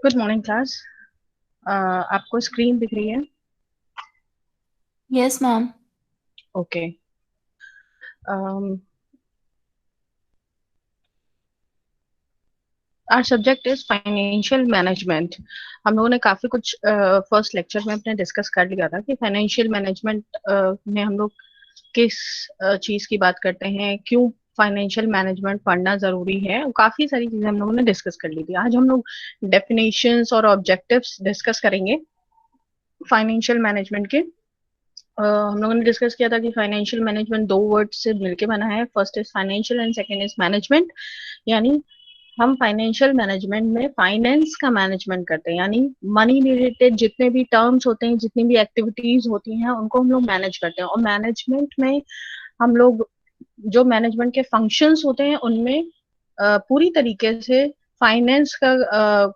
Good morning class. आपको screen दिख रही है? Yes ma'am. Okay. Our subject is financial management. हम लोगों ने काफी कुछ फर्स्ट लेक्चर में अपने डिस्कस कर लिया था कि फाइनेंशियल मैनेजमेंट में हम लोग किस चीज की बात करते हैं, क्यों फाइनेंशियल मैनेजमेंट पढ़ना जरूरी है। काफी सारी चीजें हम लोगों ने डिस्कस कर ली थी। आज हम लोग डेफिनेशंस और ऑब्जेक्टिव्स डिस्कस करेंगे फाइनेंशियल मैनेजमेंट के। हम लोगों ने डिस्कस किया था कि फाइनेंशियल मैनेजमेंट दो वर्ड से मिलके बना है। First is financial and second is management. यानी हम फाइनेंशियल मैनेजमेंट में फाइनेंस का मैनेजमेंट करते हैं, यानी मनी रिलेटेड जितने भी टर्म्स होते हैं, जितनी भी एक्टिविटीज होती हैं, उनको हम लोग मैनेज करते हैं। और मैनेजमेंट में हम लोग जो मैनेजमेंट के फंक्शंस होते हैं उनमें पूरी तरीके से फाइनेंस का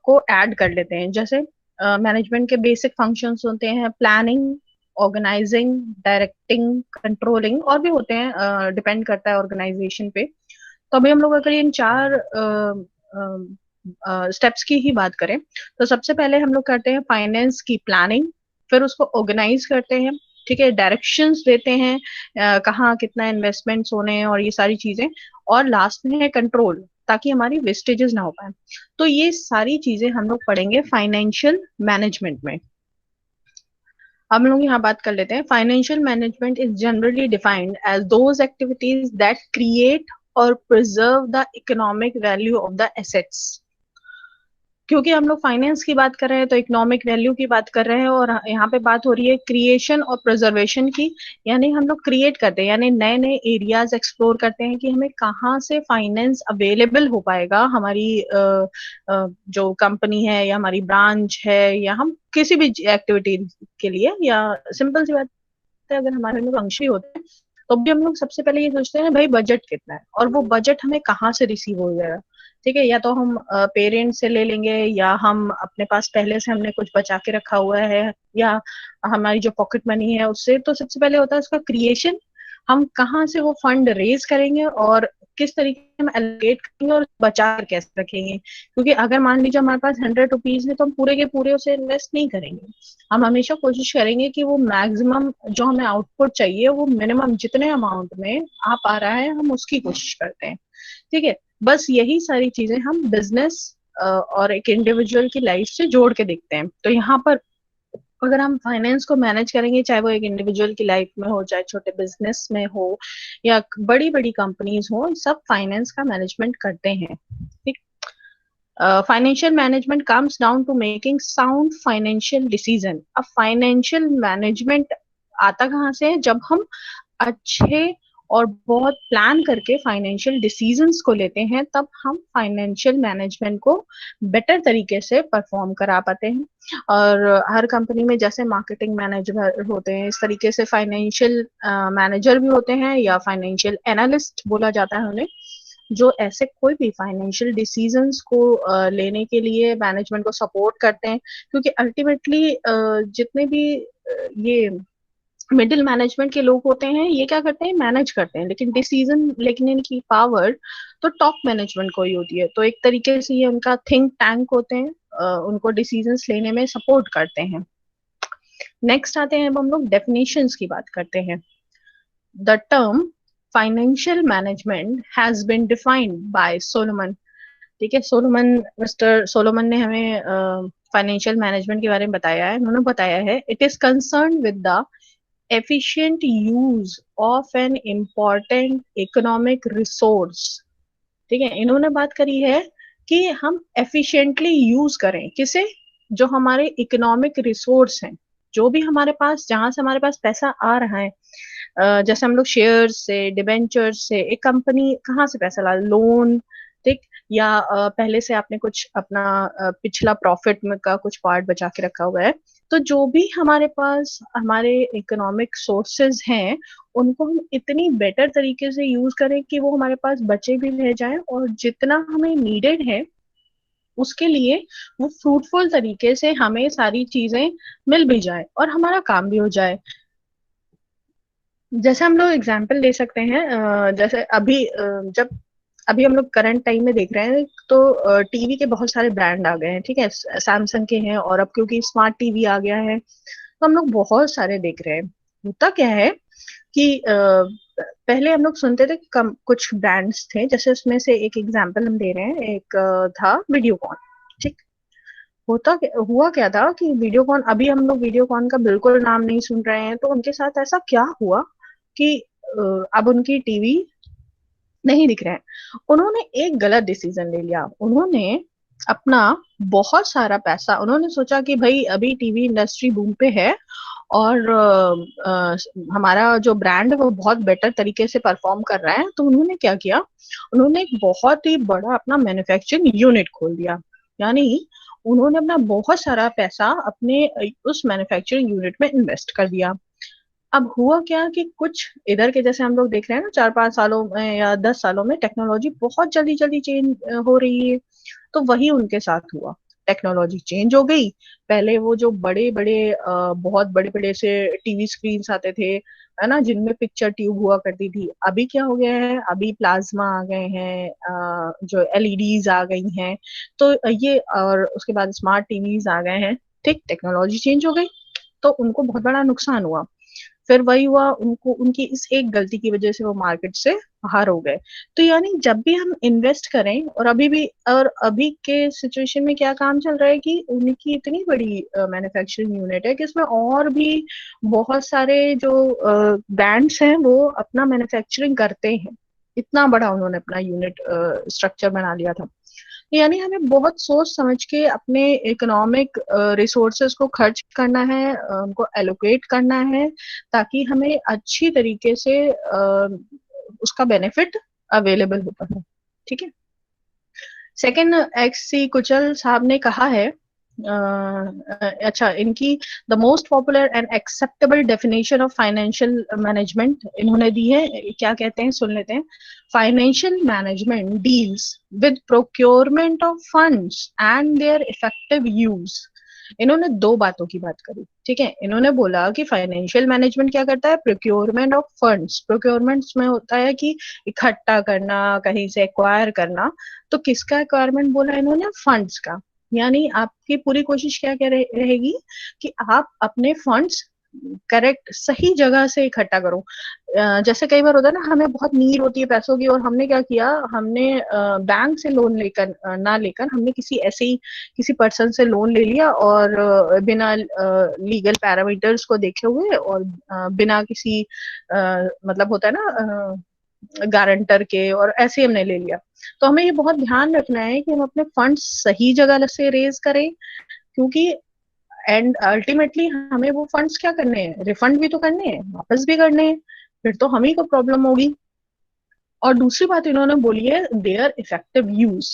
को ऐड कर लेते हैं। जैसे मैनेजमेंट के बेसिक फंक्शंस होते हैं प्लानिंग, ऑर्गेनाइजिंग, डायरेक्टिंग, कंट्रोलिंग, और भी होते हैं, डिपेंड करता है ऑर्गेनाइजेशन पे। तो अभी हम लोग अगर इन चार स्टेप्स की ही बात करें तो सबसे पहले हम लोग करते हैं फाइनेंस की प्लानिंग, फिर उसको ऑर्गेनाइज करते हैं। ठीक है, डायरेक्शंस देते हैं कहाँ कितना इन्वेस्टमेंट्स होने हैं और ये सारी चीजें। और लास्ट में है कंट्रोल, ताकि हमारी वेस्टेजेस ना हो पाए। तो ये सारी चीजें हम लोग पढ़ेंगे फाइनेंशियल मैनेजमेंट में। अब हम लोग यहाँ बात कर लेते हैं। Financial management is generally defined as those activities that create or preserve the economic value of the assets. क्योंकि हम लोग फाइनेंस की बात कर रहे हैं तो इकोनॉमिक वैल्यू की बात कर रहे हैं, और यहाँ पे बात हो रही है क्रिएशन और प्रिजर्वेशन की। यानी हम लोग क्रिएट करते हैं, यानी नए नए एरियाज एक्सप्लोर करते हैं कि हमें कहाँ से फाइनेंस अवेलेबल हो पाएगा हमारी जो कंपनी है या हमारी ब्रांच है, या हम किसी भी एक्टिविटी के लिए। या सिंपल सी बात है, अगर हमारे में फंक्शन होते हैं तो भी हम लोग सबसे पहले ये सोचते हैं भाई बजट कितना है, और वो बजट हमें कहाँ से रिसीव हो जाएगा। ठीक है, या तो हम पेरेंट्स से ले लेंगे, या हम अपने पास पहले से हमने कुछ बचा के रखा हुआ है, या हमारी जो पॉकेट मनी है उससे। तो सबसे पहले होता है उसका क्रिएशन। हम कहाँ से वो फंड रेज करेंगे और किस तरीके से हम एलोकेट करेंगे और बचा कर कैसे रखेंगे। क्योंकि अगर मान लीजिए हमारे पास 100 रुपीज है तो हम पूरे के पूरे उसे इन्वेस्ट नहीं करेंगे। हम हमेशा कोशिश करेंगे कि वो मैक्सिमम जो हमें आउटपुट चाहिए वो मिनिमम जितने अमाउंट में आ पा रहा है हम उसकी कोशिश करते हैं। ठीक है, बस यही सारी चीजें हम बिजनेस और एक इंडिविजुअल की लाइफ से जोड़ के देखते हैं। तो यहाँ पर अगर हम फाइनेंस को मैनेज करेंगे, चाहे वो एक इंडिविजुअल की लाइफ में हो, चाहे छोटे बिजनेस में हो, या बड़ी बड़ी कंपनीज हो, सब फाइनेंस का मैनेजमेंट करते हैं। ठीक। Financial management comes down to making sound financial decision. अब फाइनेंशियल मैनेजमेंट आता कहाँ से है? जब हम अच्छे और बहुत प्लान करके फाइनेंशियल डिसीजंस को लेते हैं, तब हम फाइनेंशियल मैनेजमेंट को बेटर तरीके से परफॉर्म करा पाते हैं। और हर कंपनी में जैसे मार्केटिंग मैनेजर होते हैं, इस तरीके से फाइनेंशियल मैनेजर भी होते हैं, या फाइनेंशियल एनालिस्ट बोला जाता है उन्हें, जो ऐसे कोई भी फाइनेंशियल डिसीजंस को लेने के लिए मैनेजमेंट को सपोर्ट करते हैं। क्योंकि अल्टीमेटली जितने भी ये मिडिल मैनेजमेंट के लोग होते हैं, ये क्या करते हैं? मैनेज करते हैं, लेकिन डिसीजन लेने की पावर तो टॉप मैनेजमेंट को ही होती है। तो एक तरीके से ये उनका थिंक टैंक होते हैं, उनको डिसीजंस लेने में सपोर्ट करते हैं। नेक्स्ट आते हैं, अब हम लोग डेफिनेशंस की बात करते हैं। The term financial management has been defined by Solomon. ठीक है, सोलोमन, मिस्टर सोलोमन ने हमें फाइनेंशियल मैनेजमेंट के बारे में बताया है। उन्होंने बताया है, it is concern with the efficient use of an important economic resource। ठीक है, इन्होंने बात करी है कि हम efficiently यूज करें किसे? जो हमारे इकोनॉमिक रिसोर्स हैं, जो भी हमारे पास, जहां से हमारे पास पैसा आ रहा है। जैसे हम लोग शेयर से, डिबेंचर से, एक कंपनी कहाँ से पैसा ला, लोन। ठीक। या पहले से आपने कुछ अपना पिछला प्रॉफिट में का कुछ पार्ट बचा के रखा हुआ है। तो जो भी हमारे पास हमारे इकोनॉमिक सोर्सेज हैं, उनको हम इतनी बेटर तरीके से यूज करें कि वो हमारे पास बचे भी रह जाएं, और जितना हमें नीडेड है उसके लिए वो फ्रूटफुल तरीके से हमें सारी चीजें मिल भी जाए और हमारा काम भी हो जाए। जैसे हम लोग एग्जाम्पल ले सकते हैं, जैसे अभी जब अभी हम लोग करंट टाइम में देख रहे हैं तो टीवी के बहुत सारे ब्रांड आ गए हैं, ठीक है, सैमसंग के हैं, और अब क्योंकि स्मार्ट टीवी आ गया है तो हम लोग बहुत सारे देख रहे हैं। होता क्या है कि पहले हम लोग सुनते थे कम कुछ ब्रांड्स थे, जैसे उसमें से एक एग्जांपल हम दे रहे हैं, एक था वीडियोकॉन। ठीक, हुआ क्या था कि वीडियोकॉन, अभी हम लोग वीडियोकॉन का बिल्कुल नाम नहीं सुन रहे हैं, तो उनके साथ ऐसा क्या हुआ कि अब उनकी टीवी नहीं दिख रहे हैं। उन्होंने एक गलत डिसीजन ले लिया। उन्होंने अपना बहुत सारा पैसा, उन्होंने सोचा कि भाई अभी टीवी इंडस्ट्री बूम पे है और हमारा जो ब्रांड है वो बहुत बेटर तरीके से परफॉर्म कर रहा है, तो उन्होंने क्या किया, उन्होंने एक बहुत ही बड़ा अपना मैन्युफैक्चरिंग यूनिट खोल दिया। यानी उन्होंने अपना बहुत सारा पैसा अपने उस मैन्युफैक्चरिंग यूनिट में इन्वेस्ट कर दिया। अब हुआ क्या कि कुछ इधर के, जैसे हम लोग देख रहे हैं ना, 4-5 सालों में या 10 सालों में टेक्नोलॉजी बहुत जल्दी जल्दी चेंज हो रही है, तो वही उनके साथ हुआ। टेक्नोलॉजी चेंज हो गई। पहले वो जो बड़े बड़े बहुत बड़े बड़े से टीवी स्क्रीन आते थे, है ना, जिनमें पिक्चर ट्यूब हुआ करती थी, अभी क्या हो गया है, अभी प्लाज्मा आ गए हैं, जो एलईडीज आ गई हैं, तो ये, और उसके बाद स्मार्ट टीवीज आ गए हैं। ठीक, टेक्नोलॉजी चेंज हो गई, तो उनको बहुत बड़ा नुकसान हुआ। फिर वही हुआ, उनको उनकी इस एक गलती की वजह से वो मार्केट से बाहर हो गए। तो यानी जब भी हम इन्वेस्ट करें, और अभी भी, और अभी के सिचुएशन में क्या काम चल रहा है कि उनकी इतनी बड़ी मैन्युफैक्चरिंग यूनिट है कि इसमें और भी बहुत सारे जो ब्रांड्स हैं वो अपना मैन्युफैक्चरिंग करते हैं। इतना बड़ा उन्होंने अपना यूनिट स्ट्रक्चर बना लिया था। यानी हमें बहुत सोच समझ के अपने इकोनॉमिक रिसोर्सेज को खर्च करना है, उनको एलोकेट करना है, ताकि हमें अच्छी तरीके से उसका बेनिफिट अवेलेबल होता है। ठीक है। सेकंड, एक्स सी कुचल साहब ने कहा है, अच्छा, इनकी the most popular and acceptable definition of financial management इन्होंने दी है। क्या कहते हैं, सुन लेते हैं। Financial management deals with procurement of funds and their effective use. इन्होंने दो बातों की बात करी। ठीक है, इन्होंने बोला कि फाइनेंशियल मैनेजमेंट क्या करता है, प्रोक्योरमेंट ऑफ फंड्स। प्रोक्योरमेंट्स में होता है कि इकट्ठा करना, कहीं से एक्वायर करना। तो किसका रिक्वायरमेंट बोला इन्होंने, फंड्स का। यानी आपकी पूरी कोशिश क्या क्या रहेगी कि आप अपने फंड्स करेक्ट सही जगह से इकट्ठा करो। जैसे कई बार होता है ना, हमें बहुत नीड होती है पैसों की, और हमने क्या किया, हमने बैंक से लोन लेकर ना लेकर हमने किसी ऐसे ही किसी पर्सन से लोन ले लिया, और बिना लीगल पैरामीटर्स को देखे हुए, और बिना किसी मतलब होता है ना गारंटर के, और ऐसे हमने ले लिया। तो हमें ये बहुत ध्यान रखना है कि हम अपने फंड सही जगह से रेज करें, क्योंकि एंड अल्टीमेटली हमें वो फंड्स क्या करने हैं, रिफंड भी तो करने हैं, वापस भी करने हैं, फिर तो हम ही को प्रॉब्लम होगी। और दूसरी बात इन्होंने बोली है, देयर इफेक्टिव यूज।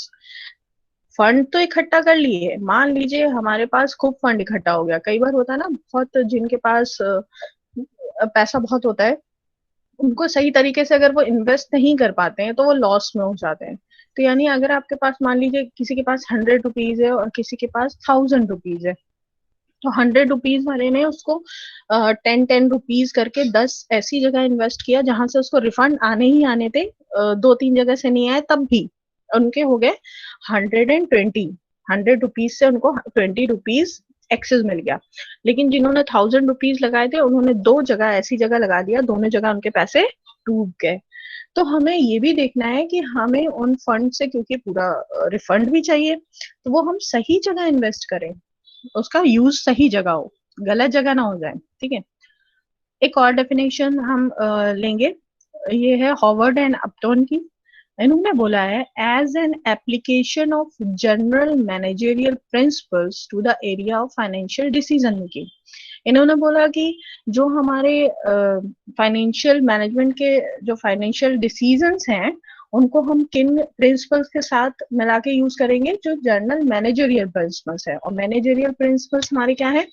फंड तो इकट्ठा कर लिए, मान लीजिए हमारे पास खूब फंड इकट्ठा हो गया। कई बार होता है ना, बहुत जिनके पास पैसा बहुत होता है, उनको सही तरीके से अगर वो इन्वेस्ट नहीं कर पाते हैं तो वो लॉस में हो जाते हैं। तो यानी अगर आपके पास, मान लीजिए किसी के पास 100 रुपीज है और किसी के पास 1000 रुपीज है, तो 100 रुपीज वाले ने उसको 10-10 रुपीज करके 10 ऐसी जगह इन्वेस्ट किया जहां से उसको रिफंड आने ही आने थे। 2-3 जगह से नहीं आए तब भी उनके हो गए 120। 100 रुपीज से उनको 20 रुपीज एक्सेस मिल गया। लेकिन जिन्होंने 1000 रुपीज लगाए थे, उन्होंने दो जगह ऐसी जगह लगा दिया, दोनों जगह उनके पैसे डूब गए। तो हमें ये भी देखना है कि हमें उन फंड से, क्योंकि पूरा रिफंड भी चाहिए, तो वो हम सही जगह इन्वेस्ट करें, उसका यूज सही जगह हो, गलत जगह ना हो जाए। ठीक है। एक और डेफिनेशन हम लेंगे, ये है हॉवर्ड एंड अपटन की। इन्होंने बोला है, as an application of general managerial principles to the area of financial decision making. इन्होंने बोला कि जो हमारे फाइनेंशियल मैनेजमेंट के जो फाइनेंशियल डिसीजंस हैं, उनको हम किन प्रिंसिपल्स के साथ मिला के यूज करेंगे, जो जनरल मैनेजरियल प्रिंसिपल्स है। और मैनेजरियल प्रिंसिपल्स हमारे क्या है,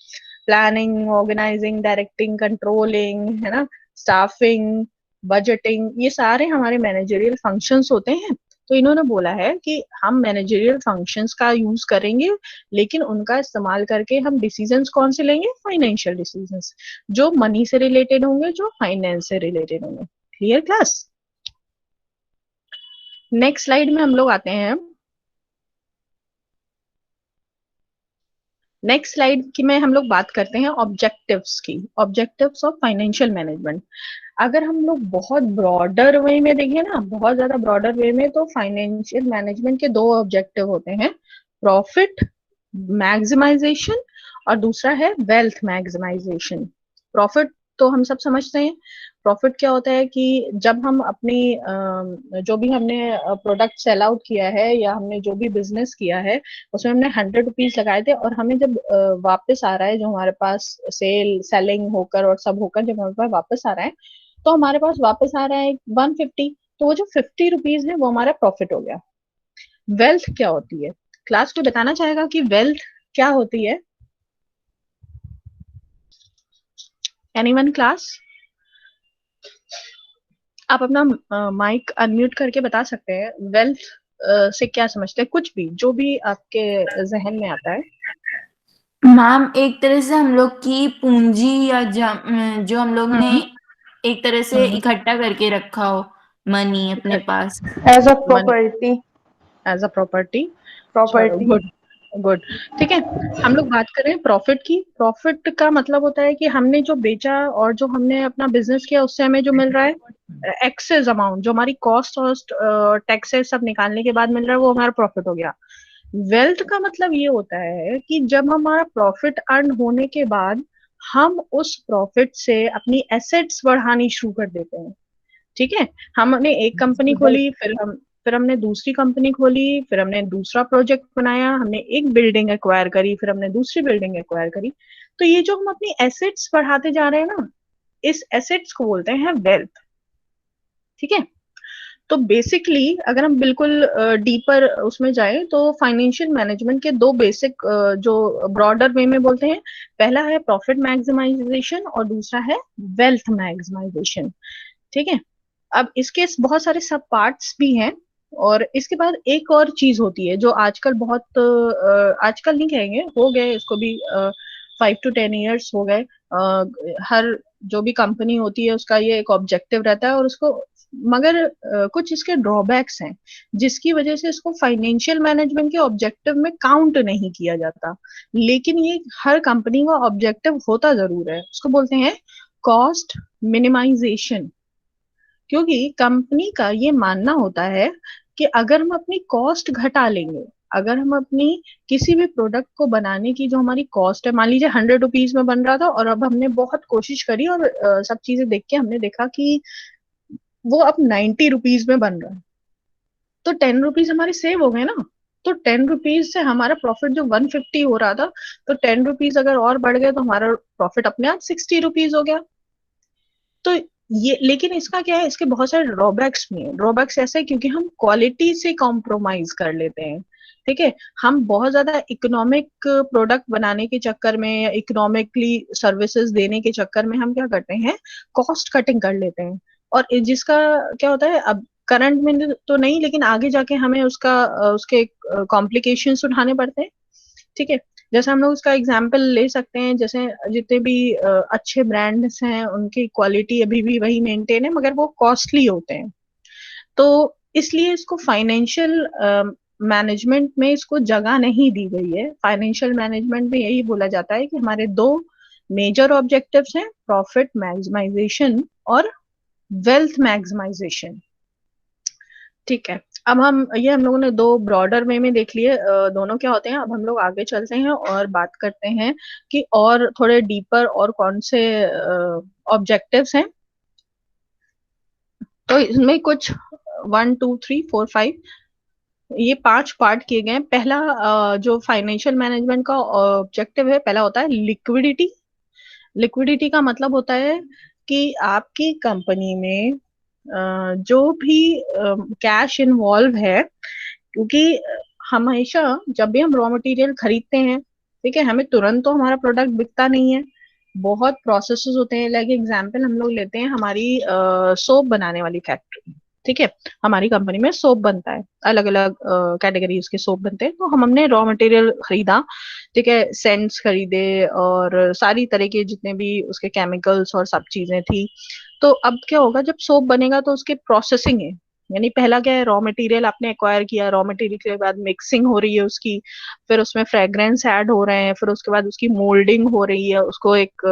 प्लानिंग, ऑर्गेनाइजिंग, डायरेक्टिंग, कंट्रोलिंग, है ना, स्टाफिंग, बजटिंग, ये सारे हमारे मैनेजरियल फंक्शंस होते हैं। तो इन्होंने बोला है कि हम मैनेजरियल फंक्शंस का यूज करेंगे, लेकिन उनका इस्तेमाल करके हम डिसीजंस कौन से लेंगे, फाइनेंशियल डिसीजंस, जो मनी से रिलेटेड होंगे, जो फाइनेंस से रिलेटेड होंगे। Clear class. नेक्स्ट स्लाइड में हम लोग आते हैं। नेक्स्ट स्लाइड की में हम लोग बात करते हैं ऑब्जेक्टिव्स की, ऑब्जेक्टिव्स ऑफ फाइनेंशियल मैनेजमेंट। अगर हम लोग बहुत ब्रॉडर वे में देखें ना, बहुत ज्यादा ब्रॉडर वे में, तो फाइनेंशियल मैनेजमेंट के दो ऑब्जेक्टिव होते हैं, प्रॉफिट मैक्सिमाइजेशन और दूसरा है वेल्थ मैक्सिमाइजेशन। प्रॉफिट तो हम सब समझते हैं। प्रॉफिट क्या होता है कि जब हम अपनी जो भी हमने प्रोडक्ट सेल आउट किया है या हमने जो भी बिजनेस किया है, उसमें हमने 100 रुपीज लगाए थे और हमें जब वापस आ रहा है, जो हमारे पास सेलिंग होकर और सब होकर जब हमारे पास वापस आ रहा है, तो हमारे पास वापस आ रहा है 150। तो वो जो 50 रुपीज है वो हमारा प्रॉफिट हो गया। वेल्थ क्या होती है? क्लास को बताना चाहेगा कि वेल्थ क्या होती है? Anyone class? आप अपना माइक अनम्यूट करके बता सकते हैं, वेल्थ से क्या समझते हैं, कुछ भी जो भी आपके जहन में आता है। मैम एक तरह से हम लोग की पूंजी या जो हम लोग ने हम्म एक तरह से हम्म इकट्ठा करके रखा हो, मनी अपने पास। As a money property. As a property. चलो प्रॉपर्टी। Good, good. ठीक है, हम लोग बात करें प्रॉफिट की। प्रॉफिट का मतलब होता है कि हमने जो बेचा और जो हमने अपना बिजनेस किया उससे हमें जो मिल रहा है एक्सेस अमाउंट, जो हमारी कॉस्ट और टैक्सेस सब निकालने के बाद मिल रहा है, वो हमारा प्रॉफिट हो गया। वेल्थ का मतलब ये होता है कि जब हमारा प्रॉफिट अर्न होने के बाद हम उस प्रॉफिट से अपनी एसेट्स बढ़ानी शुरू कर देते हैं। ठीक है, हमने एक कंपनी खोली, फिर हमने दूसरी कंपनी खोली, फिर हमने दूसरा प्रोजेक्ट बनाया, हमने एक बिल्डिंग एक्वायर करी, फिर हमने दूसरी बिल्डिंग एक्वायर करी। तो ये जो हम अपनी एसेट्स बढ़ाते जा रहे हैं ना, इस एसेट्स को बोलते हैं वेल्थ। ठीक है, तो बेसिकली अगर हम बिल्कुल डीपर उसमें जाए तो फाइनेंशियल मैनेजमेंट के दो बेसिक जो ब्रॉडर वे में बोलते हैं, पहला है प्रॉफिट मैक्सिमाइजेशन और दूसरा है वेल्थ मैक्सिमाइजेशन। ठीक है, अब इसके बहुत सारे सब पार्ट्स भी हैं। और इसके बाद एक और चीज होती है जो आजकल बहुत आजकल नहीं कहेंगे, हो गए इसको भी 5 to 10 years हो गए। हर जो भी कंपनी होती है उसका ये एक ऑब्जेक्टिव रहता है और उसको, मगर कुछ इसके ड्रॉबैक्स हैं जिसकी वजह से इसको फाइनेंशियल मैनेजमेंट के ऑब्जेक्टिव में काउंट नहीं किया जाता। लेकिन ये हर कंपनी का ऑब्जेक्टिव होता जरूर है, उसको बोलते हैं कॉस्ट मिनिमाइजेशन। क्योंकि कंपनी का ये मानना होता है कि अगर हम अपनी कॉस्ट घटा लेंगे, अगर हम अपनी किसी भी प्रोडक्ट को बनाने की जो हमारी कॉस्ट है, मान लीजिए 100 रुपीज में बन रहा था और अब हमने बहुत कोशिश करी और सब चीजें देख के हमने देखा कि वो अब 90 रुपीज में बन रहा है, तो 10 रुपीज हमारे सेव हो गए ना। तो 10 रुपीज से हमारा प्रॉफिट जो 150 हो रहा था, तो 10 रुपीज अगर और बढ़ गए तो हमारा प्रॉफिट अपने आप 60 रुपीज हो गया। तो ये, लेकिन इसका क्या है, इसके बहुत सारे ड्रॉबैक्स भी हैं। ड्रॉबैक्स ऐसे है क्योंकि हम क्वालिटी से कॉम्प्रोमाइज कर लेते हैं। ठीक है, हम बहुत ज्यादा इकोनॉमिक प्रोडक्ट बनाने के चक्कर में या इकोनॉमिकली सर्विसेज देने के चक्कर में हम क्या करते हैं, कॉस्ट कटिंग कर लेते हैं। और जिसका क्या होता है, अब करंट में तो नहीं, लेकिन आगे जाके हमें उसके कॉम्प्लिकेशंस उठाने पड़ते हैं। ठीक है, जैसे हम लोग उसका एग्जाम्पल ले सकते हैं, जैसे जितने भी अच्छे ब्रांड्स हैं उनकी क्वालिटी अभी भी वही मेंटेन है, मगर वो कॉस्टली होते हैं। तो इसलिए इसको फाइनेंशियल मैनेजमेंट में इसको जगह नहीं दी गई है। फाइनेंशियल मैनेजमेंट में यही बोला जाता है कि हमारे दो मेजर ऑब्जेक्टिव्स हैं, प्रॉफिट मैक्सिमाइजेशन और वेल्थ मैक्सिमाइजेशन। ठीक है, अब हम लोगों ने दो ब्रॉडर वे में देख लिए दोनों क्या होते हैं। अब हम लोग आगे चलते हैं और बात करते हैं कि और थोड़े डीपर और कौन से ऑब्जेक्टिव्स हैं। तो इसमें कुछ 1 2 3 4 5 ये 5 पार्ट किए गए हैं। पहला जो फाइनेंशियल मैनेजमेंट का ऑब्जेक्टिव है, पहला होता है लिक्विडिटी। लिक्विडिटी का मतलब होता है कि आपकी कंपनी में जो भी कैश इन्वॉल्व है, क्योंकि हमेशा जब भी हम रॉ मटेरियल खरीदते हैं, ठीक है, हमें तुरंत तो हमारा प्रोडक्ट बिकता नहीं है, बहुत प्रोसेसेस होते हैं। लाइक एग्जांपल हम लोग लेते हैं हमारी सोप बनाने वाली फैक्ट्री। ठीक है, हमारी कंपनी में सोप बनता है, अलग अलग कैटेगरीज के सोप बनते हैं। तो हमने रॉ मटेरियल खरीदा, ठीक है, सेंट्स खरीदे और सारी तरह के जितने भी उसके केमिकल्स और सब चीजें थी। तो अब क्या होगा, जब सोप बनेगा तो उसकी प्रोसेसिंग है, यानी पहला क्या है, रॉ मटेरियल आपने एक्वायर किया, रॉ मटेरियल के बाद मिक्सिंग हो रही है उसकी, फिर उसमें फ्रेग्रेंस ऐड हो रहे हैं, फिर उसके बाद उसकी मोल्डिंग हो रही है, उसको एक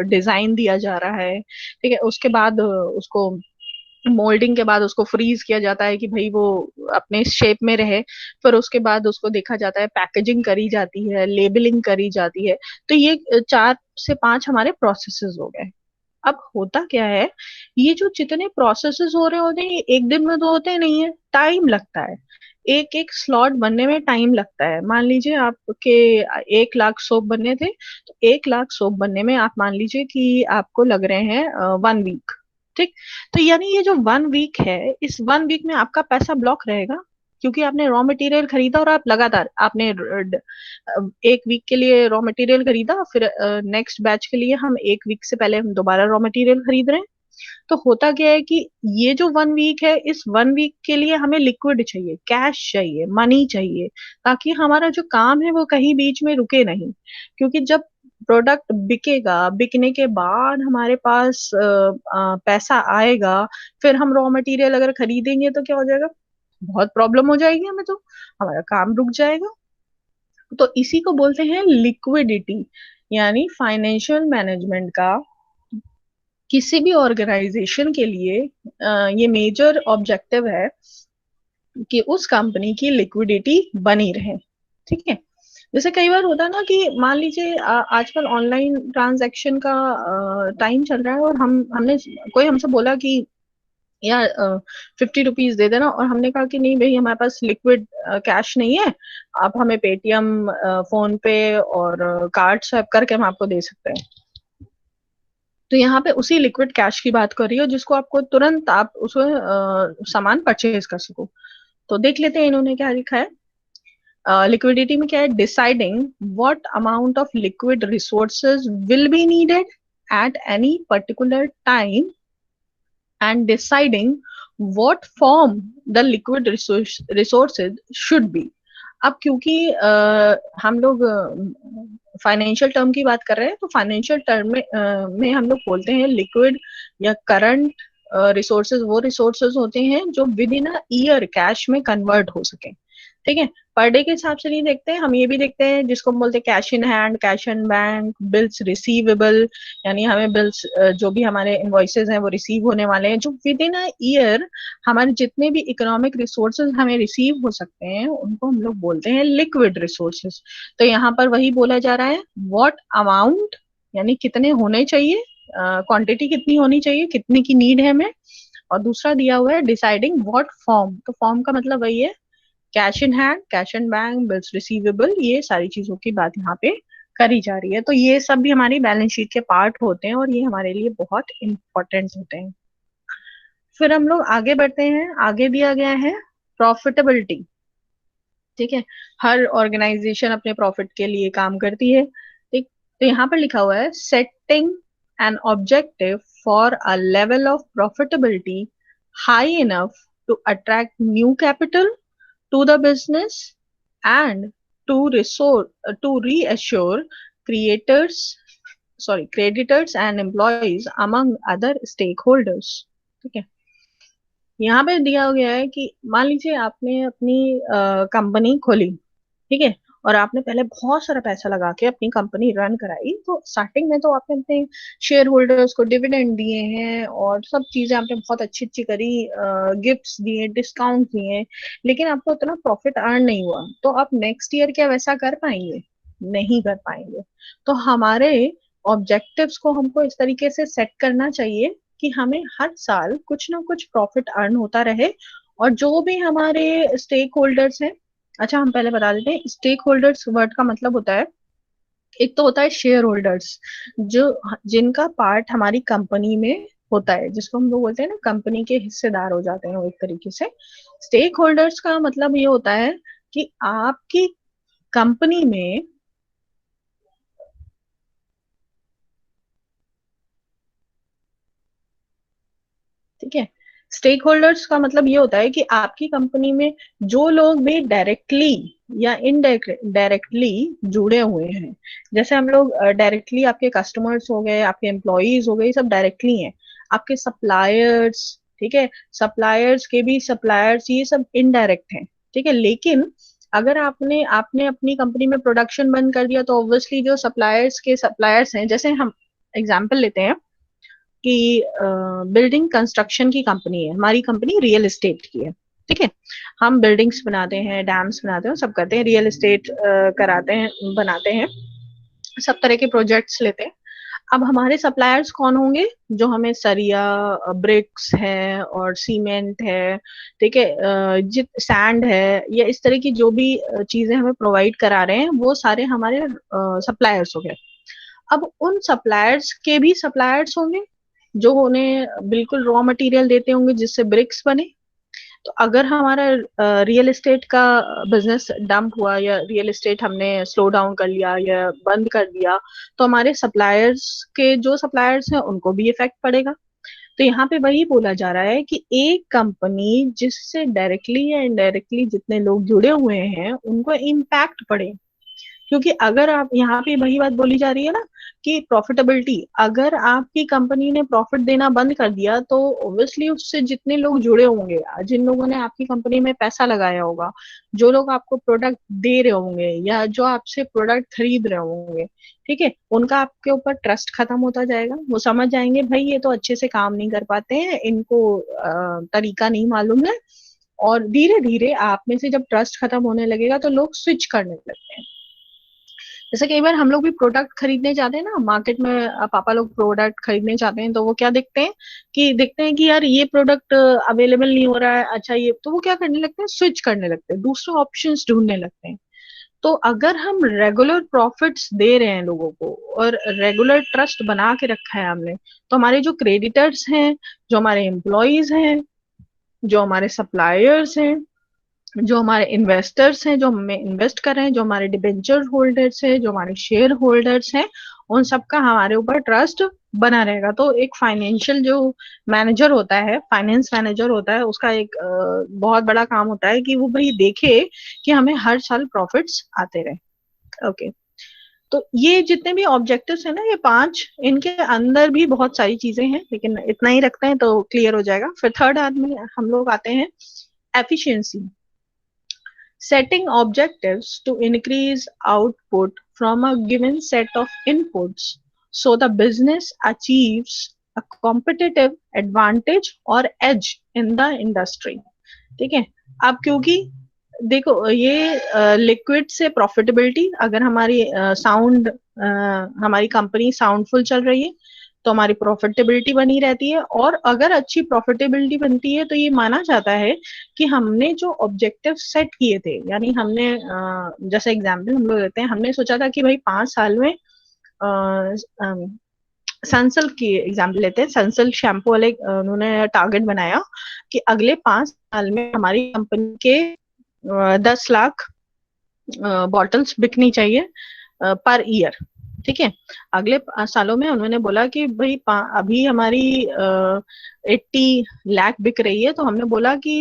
डिजाइन दिया जा रहा है, ठीक है। उसके बाद उसको मोल्डिंग के बाद उसको फ्रीज किया जाता है कि भाई वो अपने शेप में रहे। फिर उसके बाद उसको देखा जाता है, पैकेजिंग करी जाती है, लेबलिंग करी जाती है। तो ये 4 से 5 हमारे प्रोसेसेस हो गए। अब होता क्या है, ये जो जितने प्रोसेसेस हो रहे होते हैं ये एक दिन में तो होते नहीं है, टाइम लगता है। एक एक स्लॉट बनने में टाइम लगता है। मान लीजिए आपके 1 लाख सोप बनने थे, तो 1 लाख सोप बनने में आप मान लीजिए कि आपको लग रहे हैं 1 वीक, ठीक। तो यानी ये जो 1 वीक है, इस 1 वीक में आपका पैसा ब्लॉक रहेगा, क्योंकि आपने रॉ मटेरियल खरीदा और आप लगातार आपने 1 वीक के लिए रॉ मटेरियल खरीदा, फिर नेक्स्ट बैच के लिए हम 1 वीक से पहले हम दोबारा रॉ मटेरियल खरीद रहे हैं। तो होता क्या है कि ये जो 1 वीक है, इस 1 वीक के लिए हमें लिक्विड चाहिए, कैश चाहिए, मनी चाहिए, ताकि हमारा जो काम है वो कहीं बीच में रुके नहीं। क्योंकि जब प्रोडक्ट बिकेगा, बिकने के बाद हमारे पास पैसा आएगा, फिर हम रॉ मटेरियल अगर खरीदेंगे तो क्या हो जाएगा, बहुत प्रॉब्लम हो जाएगी हमें, तो हमारा काम रुक जाएगा। तो इसी को बोलते हैं लिक्विडिटी, यानी फाइनेंशियल मैनेजमेंट का किसी भी ऑर्गेनाइजेशन के लिए ये मेजर ऑब्जेक्टिव है कि उस कंपनी की लिक्विडिटी बनी रहे, ठीक है। जैसे कई बार होता है ना कि मान लीजिए आजकल ऑनलाइन ट्रांजैक्शन का टाइम चल रहा है, और हमने कोई हमसे बोला कि यार 50 रुपीज दे देना, और हमने कहा कि नहीं भाई हमारे पास लिक्विड कैश नहीं है, आप हमें पेटीएम, फोन पे और कार्ड स्वैप करके हम आपको दे सकते हैं। तो यहाँ पे उसी लिक्विड कैश की बात कर रही हो, जिसको आपको तुरंत आप उसको सामान परचेज कर सको। तो देख लेते हैं इन्होंने क्या लिखा है। लिक्विडिटी में क्या है, deciding what amount of liquid resources will be needed at any particular time and deciding what form the liquid resources should be। अब क्योंकि हम लोग फाइनेंशियल टर्म की बात कर रहे हैं, तो फाइनेंशियल टर्म में हम लोग बोलते हैं लिक्विड या करंट रिसोर्सेज वो रिसोर्सेज होते हैं जो with in a year cash में कन्वर्ट हो सके, ठीक है। पर डे के हिसाब से नहीं देखते हैं, हम ये भी देखते हैं जिसको हम बोलते हैं cash in hand, cash in bank, bills receivable, यानी हमें बिल्स जो भी हमारे इनवॉइसेज हैं वो रिसीव होने वाले हैं, जो विद इन अ ईयर हमारे जितने भी इकोनॉमिक रिसोर्सेज हमें रिसीव हो सकते हैं उनको हम लोग बोलते हैं लिक्विड रिसोर्सेज। तो यहाँ पर वही बोला जा रहा है, व्हाट अमाउंट, यानी कितने होने चाहिए, क्वांटिटी कितनी होनी चाहिए, कितने की नीड है हमें। और दूसरा दिया हुआ है डिसाइडिंग व्हाट फॉर्म, तो फॉर्म का मतलब वही है cash in hand, cash in bank, bills receivable, ये सारी चीजों की बात यहाँ पे करी जा रही है। तो ये सब भी हमारी बैलेंस शीट के पार्ट होते हैं और ये हमारे लिए बहुत इंपॉर्टेंट होते हैं। फिर हम लोग आगे बढ़ते हैं, आगे दिया गया है प्रॉफिटेबिलिटी, ठीक है। हर ऑर्गेनाइजेशन अपने प्रॉफिट के लिए काम करती है, ठीक। तो यहाँ पर लिखा हुआ है setting an objective for a level of profitability high enough to attract new capital to the business and to reassure creators creditors and employees among other stakeholders, ठीक है। यहाँ पे दिया गया है कि मान लीजिए आपने अपनी कंपनी खोली, ठीक है, और आपने पहले बहुत सारा पैसा लगा के अपनी कंपनी रन कराई, तो स्टार्टिंग में तो आपने अपने शेयर होल्डर्स को डिविडेंड दिए हैं और सब चीजें आपने बहुत अच्छी अच्छी करी, गिफ्ट्स दिए, डिस्काउंट दिए, लेकिन आपको उतना प्रॉफिट अर्न नहीं हुआ, तो आप नेक्स्ट ईयर क्या वैसा कर पाएंगे, नहीं कर पाएंगे। तो हमारे ऑब्जेक्टिव्स को हमको इस तरीके से सेट करना चाहिए कि हमें हर साल कुछ ना कुछ प्रॉफिट अर्न होता रहे, और जो भी हमारे स्टेक होल्डर्स हैं, अच्छा हम पहले बता देते हैं स्टेक होल्डर्स वर्ड का मतलब होता है, एक तो होता है शेयर होल्डर्स, जो जिनका पार्ट हमारी कंपनी में होता है, जिसको हम लोग बोलते हैं ना कंपनी के हिस्सेदार हो जाते हैं वो एक तरीके से। स्टेक होल्डर्स का मतलब ये होता है कि आपकी कंपनी में ठीक है, स्टेक होल्डर्स का मतलब ये होता है कि आपकी कंपनी में जो लोग भी डायरेक्टली या इनडायरेक्टली जुड़े हुए हैं, जैसे हम लोग डायरेक्टली आपके कस्टमर्स हो गए, आपके एम्प्लॉयज हो गए, सब डायरेक्टली हैं, आपके सप्लायर्स, ठीक है, सप्लायर्स के भी सप्लायर्स, ये सब इनडायरेक्ट हैं, ठीक है। लेकिन अगर आपने आपने अपनी कंपनी में प्रोडक्शन बंद कर दिया तो ऑब्वियसली जो सप्लायर्स के सप्लायर्स हैं, जैसे हम एग्जांपल लेते हैं कि बिल्डिंग कंस्ट्रक्शन की कंपनी है, हमारी कंपनी रियल एस्टेट की है, ठीक है। हम बिल्डिंग्स बनाते हैं, डैम्स बनाते हैं, सब करते हैं, रियल एस्टेट कराते हैं, बनाते हैं, सब तरह के प्रोजेक्ट्स लेते हैं। अब हमारे सप्लायर्स कौन होंगे? जो हमें सरिया, ब्रिक्स है और सीमेंट है, ठीक है, जित सैंड है, या इस तरह की जो भी चीजें हमें प्रोवाइड करा रहे हैं, वो सारे हमारे सप्लायर्स हो गए। अब उन सप्लायर्स के भी सप्लायर्स होंगे जो उन्हें बिल्कुल रॉ मटेरियल देते होंगे जिससे ब्रिक्स बने। तो अगर हमारा रियल एस्टेट का बिजनेस डंप हुआ, या रियल एस्टेट हमने स्लो डाउन कर लिया या बंद कर दिया, तो हमारे सप्लायर्स के जो सप्लायर्स हैं उनको भी इफेक्ट पड़ेगा। तो यहाँ पे वही बोला जा रहा है कि एक कंपनी जिससे डायरेक्टली या इनडायरेक्टली जितने लोग जुड़े हुए हैं उनको इम्पैक्ट पड़े। क्योंकि अगर आप, यहाँ पे वही बात बोली जा रही है ना कि प्रॉफिटेबिलिटी, अगर आपकी कंपनी ने प्रॉफिट देना बंद कर दिया तो ऑब्वियसली उससे जितने लोग जुड़े होंगे, जिन लोगों ने आपकी कंपनी में पैसा लगाया होगा, जो लोग आपको प्रोडक्ट दे रहे होंगे या जो आपसे प्रोडक्ट खरीद रहे होंगे, ठीक है, उनका आपके ऊपर ट्रस्ट खत्म होता जाएगा। वो समझ जाएंगे भाई ये तो अच्छे से काम नहीं कर पाते हैं, इनको तरीका नहीं मालूम है। और धीरे धीरे आप में से जब ट्रस्ट खत्म होने लगेगा तो लोग स्विच करने लगते हैं। जैसे कई बार हम लोग भी प्रोडक्ट खरीदने जाते हैं ना मार्केट में, पापा लोग प्रोडक्ट खरीदने जाते हैं तो वो क्या देखते हैं कि यार ये प्रोडक्ट अवेलेबल नहीं हो रहा है, अच्छा ये, तो वो क्या करने लगते हैं, स्विच करने लगते हैं, दूसरे ऑप्शंस ढूंढने लगते हैं। तो अगर हम रेगुलर प्रॉफिट्स दे रहे हैं लोगों को और रेगुलर ट्रस्ट बना के रखा है हमने, तो हमारे जो क्रेडिटर्स हैं, जो हमारे एम्प्लॉयज हैं, जो हमारे सप्लायर्स हैं, जो हमारे इन्वेस्टर्स हैं, जो हमें इन्वेस्ट कर रहे हैं, जो हमारे डिबेंचर होल्डर्स हैं, जो हमारे शेयर होल्डर्स हैं, उन सबका हमारे ऊपर ट्रस्ट बना रहेगा। तो एक फाइनेंशियल जो मैनेजर होता है, फाइनेंस मैनेजर होता है, उसका एक बहुत बड़ा काम होता है कि वो भाई देखे कि हमें हर साल प्रॉफिट्स आते रहे। ओके, तो ये जितने भी ऑब्जेक्टिव्स हैं ना, ये 5, इनके अंदर भी बहुत सारी चीजें हैं, लेकिन इतना ही रखते हैं तो क्लियर हो जाएगा। फिर थर्ड आदमी हम लोग आते हैं efficiency, setting objectives to increase output from a given set of inputs so the business achieves a competitive advantage or edge in the industry। ठीक है। अब क्योंकि देखो ये लिक्विड से प्रॉफिटेबिलिटी, अगर हमारी साउंड हमारी कंपनी साउंडफुल चल रही है तो हमारी प्रॉफिटेबिलिटी बनी रहती है। और अगर अच्छी प्रॉफिटेबिलिटी बनती है तो ये माना जाता है कि हमने जो ऑब्जेक्टिव सेट किए थे, यानी हमने जैसे एग्जाम्पल हम लोग लेते हैं, हमने सोचा था कि भाई 5 साल में सनसिल्क की एग्जाम्पल लेते हैं, सनसिल्क शैम्पू वाले उन्होंने टारगेट बनाया कि अगले 5 साल में हमारी कंपनी के 10 लाख बॉटल्स बिकनी चाहिए पर ईयर। ठीक है, अगले सालों में उन्होंने बोला कि भाई अभी हमारी 80 लाख बिक रही है, तो हमने बोला कि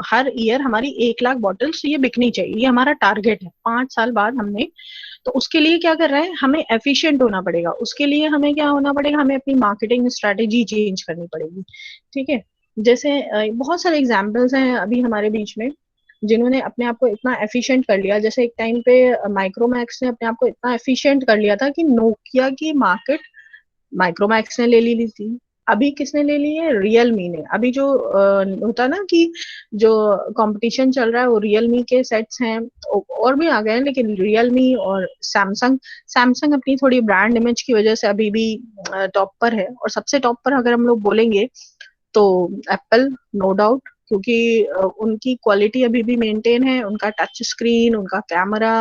हर ईयर हमारी 1 लाख बॉटल्स ये बिकनी चाहिए, ये हमारा टारगेट है 5 साल बाद हमने। तो उसके लिए क्या कर रहे हैं, हमें एफिशिएंट होना पड़ेगा, उसके लिए हमें क्या होना पड़ेगा, हमें अपनी मार्केटिंग स्ट्रेटेजी चेंज करनी पड़ेगी। ठीक है, जैसे बहुत सारे एग्जाम्पल्स हैं अभी हमारे बीच में जिन्होंने अपने आप को इतना एफिशिएंट कर लिया। जैसे एक टाइम पे माइक्रोमैक्स ने अपने आप को इतना एफिशिएंट कर लिया था कि नोकिया की मार्केट माइक्रोमैक्स ने ले ली थी। अभी किसने ले ली है, रियलमी ने। अभी जो होता ना कि जो कंपटीशन चल रहा है वो रियलमी के सेट्स हैं, और भी आ गए हैं, लेकिन रियलमी और सैमसंग, सैमसंग अपनी थोड़ी ब्रांड इमेज की वजह से अभी भी टॉप पर है। और सबसे टॉप पर अगर हम लोग बोलेंगे तो एप्पल, नो डाउट, क्योंकि उनकी क्वालिटी अभी भी मेंटेन है, उनका टच स्क्रीन, उनका कैमरा,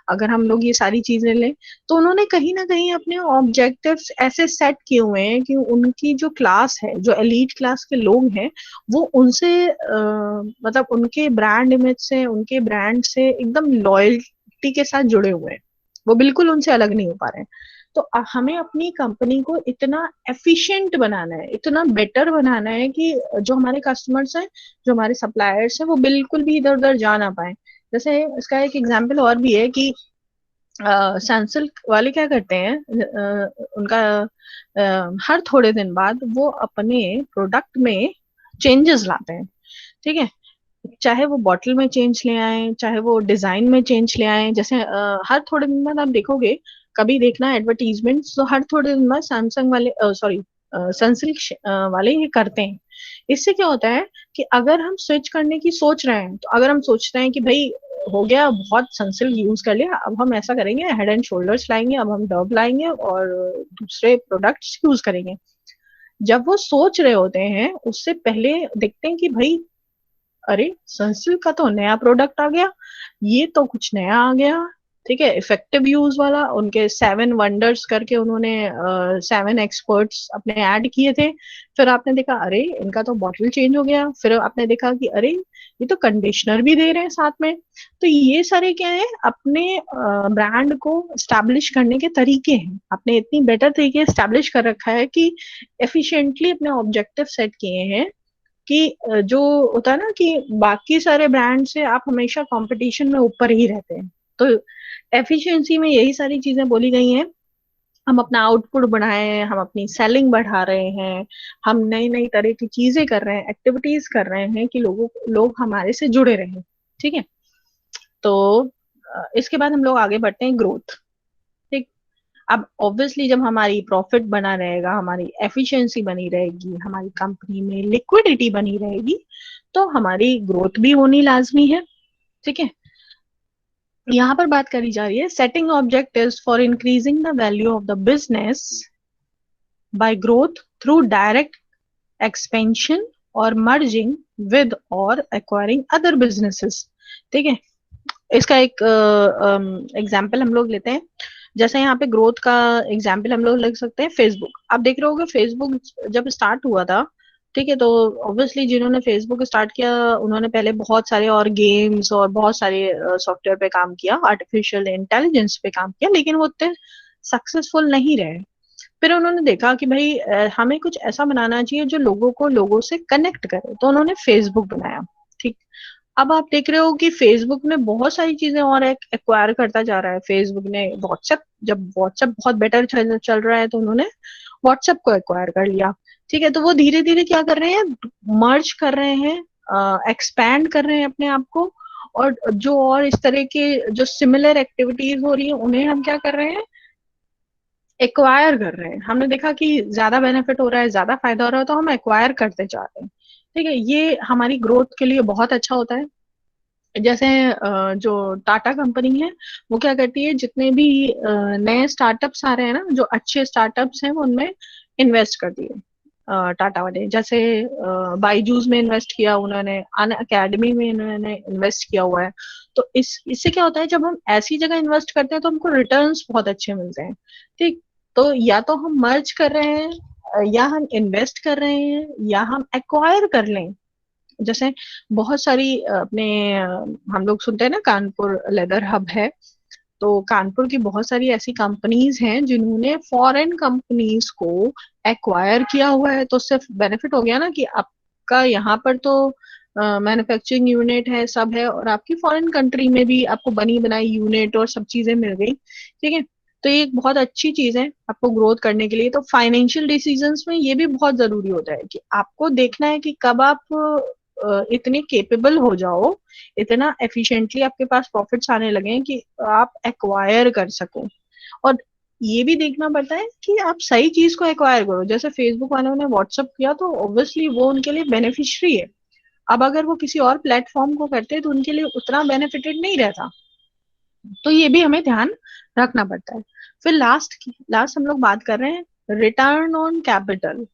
अगर हम लोग ये सारी चीजें लें तो उन्होंने कहीं ना कहीं अपने ऑब्जेक्टिव्स ऐसे सेट किए हुए हैं कि उनकी जो क्लास है, जो एलीट क्लास के लोग हैं, वो उनसे मतलब उनके ब्रांड इमेज से, उनके ब्रांड से एकदम लॉयल्टी के साथ जुड़े हुए हैं, वो बिल्कुल उनसे अलग नहीं हो पा रहे हैं। तो हमें अपनी कंपनी को इतना एफिशिएंट बनाना है, इतना बेटर बनाना है कि जो हमारे कस्टमर्स हैं, जो हमारे सप्लायर्स हैं, वो बिल्कुल भी इधर उधर जा ना पाए। जैसे इसका एक एग्जांपल और भी है कि सनसिल्क वाले क्या करते हैं, उनका हर थोड़े दिन बाद वो अपने प्रोडक्ट में चेंजेस लाते हैं, ठीक है। चाहे वो बॉटल में चेंज ले आए, चाहे वो डिजाइन में चेंज ले आए। जैसे हर थोड़े दिन बाद आप देखोगे, कभी देखना एडवर्टीजमेंट, तो हर थोड़े दिन बाद सैमसंग वाले, सॉरी, सनसिल्क वाले ये करते हैं। इससे क्या होता है कि अगर हम स्विच करने की सोच रहे हैं, तो अगर हम सोच रहे हैं कि भाई हो गया बहुत सनसिल्क यूज कर लिया, अब हम ऐसा करेंगे, हेड एंड शोल्डर्स लाएंगे, अब हम डव लाएंगे और दूसरे प्रोडक्ट्स यूज करेंगे। जब वो सोच रहे होते हैं, उससे पहले देखते हैं कि भाई अरे सनसिल्क का तो नया प्रोडक्ट आ गया, ये तो कुछ नया आ गया, ठीक है, इफेक्टिव यूज वाला। उनके 7 वंडर्स करके उन्होंने 7 एक्सपर्ट्स अपने ऐड किए थे। फिर आपने देखा अरे इनका तो बॉटल चेंज हो गया, फिर आपने देखा कि अरे ये तो कंडीशनर भी दे रहे हैं साथ में। तो ये सारे क्या है, अपने ब्रांड को स्टैब्लिश करने के तरीके हैं। आपने इतनी बेटर तरीके स्टैब्लिश कर रखा है कि एफिशिएंटली अपने ऑब्जेक्टिव सेट किए हैं कि जो होता है ना कि बाकी सारे ब्रांड से आप हमेशा कंपटीशन में ऊपर ही रहते हैं। तो एफिशिएंसी में यही सारी चीजें बोली गई हैं। हम अपना आउटपुट बढ़ाएं, हम अपनी सेलिंग बढ़ा रहे हैं, हम नई नई तरह की चीजें कर रहे हैं, एक्टिविटीज कर रहे हैं कि लोग हमारे से जुड़े रहें, ठीक है। तो इसके बाद हम लोग आगे बढ़ते हैं ग्रोथ। ठीक। अब ऑब्वियसली जब हमारी प्रॉफिट बना रहेगा, हमारी एफिशिएंसी बनी रहेगी, हमारी कंपनी में लिक्विडिटी बनी रहेगी, तो हमारी ग्रोथ भी होनी लाजमी है, ठीक है। यहाँ पर बात करी जा रही है setting objectives for increasing the value of the business by growth through direct expansion और मर्जिंग विद और एक्वायरिंग अदर बिजनेसेस, ठीक है। इसका एक एग्जाम्पल हम लोग लेते हैं। जैसे यहाँ पे ग्रोथ का एग्जाम्पल हम लोग लग सकते हैं फेसबुक। आप देख रहे होगे फेसबुक जब स्टार्ट हुआ था, ठीक है, तो ऑब्वियसली जिन्होंने फेसबुक स्टार्ट किया, उन्होंने पहले बहुत सारे और गेम्स और बहुत सारे सॉफ्टवेयर पे काम किया, आर्टिफिशियल इंटेलिजेंस पे काम किया, लेकिन वो उतने सक्सेसफुल नहीं रहे। फिर उन्होंने देखा कि भाई हमें कुछ ऐसा बनाना चाहिए जो लोगों को लोगों से कनेक्ट करे, तो उन्होंने फेसबुक बनाया, ठीक। अब आप देख रहे हो कि फेसबुक ने बहुत सारी चीजें और एक्वायर करता जा रहा है। फेसबुक ने व्हाट्सएप, जब व्हाट्सएप बहुत बेटर चल रहा है, तो उन्होंने व्हाट्सएप को एक्वायर कर लिया, ठीक है। तो वो धीरे धीरे क्या कर रहे हैं, मर्ज कर रहे हैं, एक्सपैंड कर रहे हैं अपने आप को। और जो और इस तरह के जो सिमिलर एक्टिविटीज हो रही है, उन्हें हम क्या कर रहे हैं, एक्वायर कर रहे हैं। हमने देखा कि ज्यादा बेनिफिट हो रहा है, ज्यादा फायदा हो रहा है, तो हम एक्वायर करते जा रहे हैं, ठीक है। ये हमारी ग्रोथ के लिए बहुत अच्छा होता है। जैसे जो टाटा कंपनी है, वो क्या करती है, जितने भी नए स्टार्टअप्स आ रहे हैं ना, जो अच्छे स्टार्टअप्स हैं, वो उनमें इन्वेस्ट करती है। टाटा वाले जैसे बाईजूस में इन्वेस्ट किया उन्होंने, अन अकेडमी में इन्होंने इन्वेस्ट किया हुआ है। तो इससे क्या होता है, जब हम ऐसी जगह इन्वेस्ट करते हैं तो हमको रिटर्न्स बहुत अच्छे मिलते हैं, ठीक। तो या तो हम मर्ज कर रहे हैं, या हम इन्वेस्ट कर रहे हैं, या हम एक्वायर कर लें। जैसे बहुत सारी अपने हम लोग सुनते हैं ना, कानपुर लेदर हब है। तो कानपुर की बहुत सारी ऐसी कंपनीज हैं जिन्होंने फॉरेन कंपनीज को एक्वायर किया हुआ है। तो सिर्फ बेनिफिट हो गया ना कि आपका यहाँ पर तो मैन्युफैक्चरिंग यूनिट है, सब है, और आपकी फॉरेन कंट्री में भी आपको बनी बनाई यूनिट और सब चीजें मिल गई, ठीक है। तो ये एक बहुत अच्छी चीज है आपको ग्रोथ करने के लिए। तो फाइनेंशियल डिसीजंस में ये भी बहुत जरूरी होता है कि आपको देखना है कि कब आप इतने केपेबल हो जाओ, इतना एफिशिएंटली आपके पास प्रॉफिट्स आने लगे कि आप एक्वायर कर सको। और ये भी देखना पड़ता है कि आप सही चीज को एक्वायर करो। जैसे फेसबुक वालों ने व्हाट्सअप किया, तो ऑब्वियसली वो उनके लिए बेनिफिशियरी है। अब अगर वो किसी और प्लेटफॉर्म को करते तो उनके लिए उतना बेनिफिटेड नहीं रहता। तो ये भी हमें ध्यान रखना पड़ता है। फिर लास्ट हम लोग बात कर रहे हैं return on capital.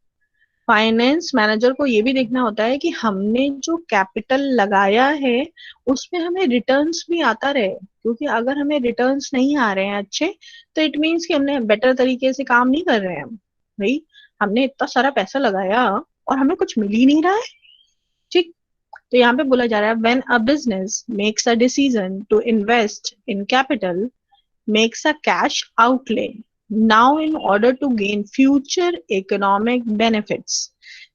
Finance manager को ये भी देखना होता है कि हमने जो कैपिटल लगाया है, उसमें हमें रिटर्न्स भी आता रहे। क्योंकि अगर हमें रिटर्न्स नहीं आ रहे हैं अच्छे, तो इट मीन्स कि हमने बेटर तरीके से काम नहीं कर रहे हैं हम। भाई हमने इतना सारा पैसा लगाया और हमें कुछ मिल ही नहीं रहा है, ठीक। तो यहाँ पे बोला जा रहा है when a business makes a decision to invest in capital, makes a cash outlay now in order to gain future economic benefits,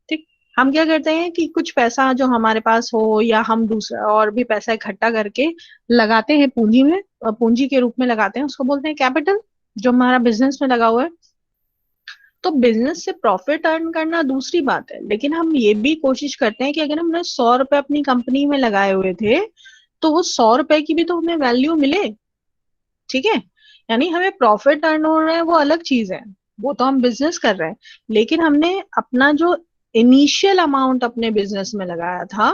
ठीक। हम क्या करते हैं कि कुछ पैसा जो हमारे पास हो, या हम दूसरा और भी पैसा इकट्ठा करके लगाते हैं पूंजी में, पूंजी के रूप में लगाते हैं, उसको बोलते हैं कैपिटल, जो हमारा बिजनेस में लगा हुआ है। तो बिजनेस से प्रॉफिट अर्न करना दूसरी बात है, लेकिन हम ये भी कोशिश करते हैं कि अगर हमने 100 रुपए अपनी कंपनी में लगाए हुए थे, तो वो 100 रुपए की भी तो हमें वैल्यू मिले। ठीक है, यानी हमें प्रॉफिट अर्न हो रहा है वो अलग चीज है, वो तो हम बिजनेस कर रहे हैं, लेकिन हमने अपना जो इनिशियल अमाउंट अपने बिजनेस में लगाया था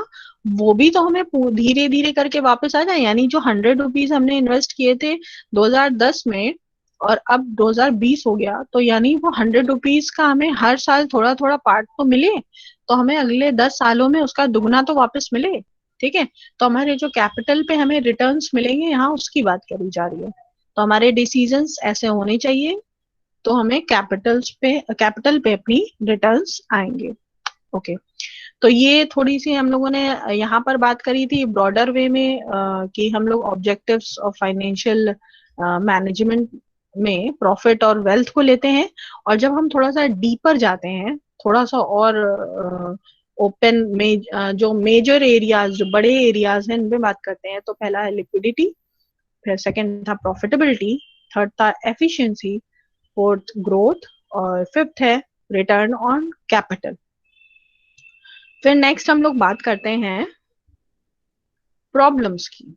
वो भी तो हमें धीरे धीरे करके वापस आ जाए। यानी जो 100 रुपीज हमने इन्वेस्ट किए थे 2010 में और अब 2020 हो गया, तो यानी वो 100 रुपीज का हमें हर साल थोड़ा थोड़ा पार्ट तो मिले, तो हमें अगले 10 सालों में उसका दुगना तो वापस मिले। ठीक है, तो हमारे जो कैपिटल पे हमें रिटर्न्स मिलेंगे यहाँ उसकी बात करी जा रही है। तो हमारे डिसीजंस ऐसे होने चाहिए, तो हमें कैपिटल पे अपनी रिटर्न्स आएंगे। ओके, तो ये थोड़ी सी हम लोगों ने यहाँ पर बात करी थी ब्रॉडर वे में, कि हम लोग ऑब्जेक्टिव्स और फाइनेंशियल मैनेजमेंट में प्रॉफिट और वेल्थ को लेते हैं। और जब हम थोड़ा सा डीपर जाते हैं, थोड़ा सा और ओपन में, जो मेजर एरियाज, जो बड़े एरियाज हैं, इनपे बात करते हैं, तो पहला है लिक्विडिटी, फिर सेकंड था प्रॉफिटेबिलिटी, थर्ड था एफिशिएंसी, फोर्थ ग्रोथ, और फिफ्थ है रिटर्न ऑन कैपिटल। फिर नेक्स्ट हम लोग बात करते हैं प्रॉब्लम्स की।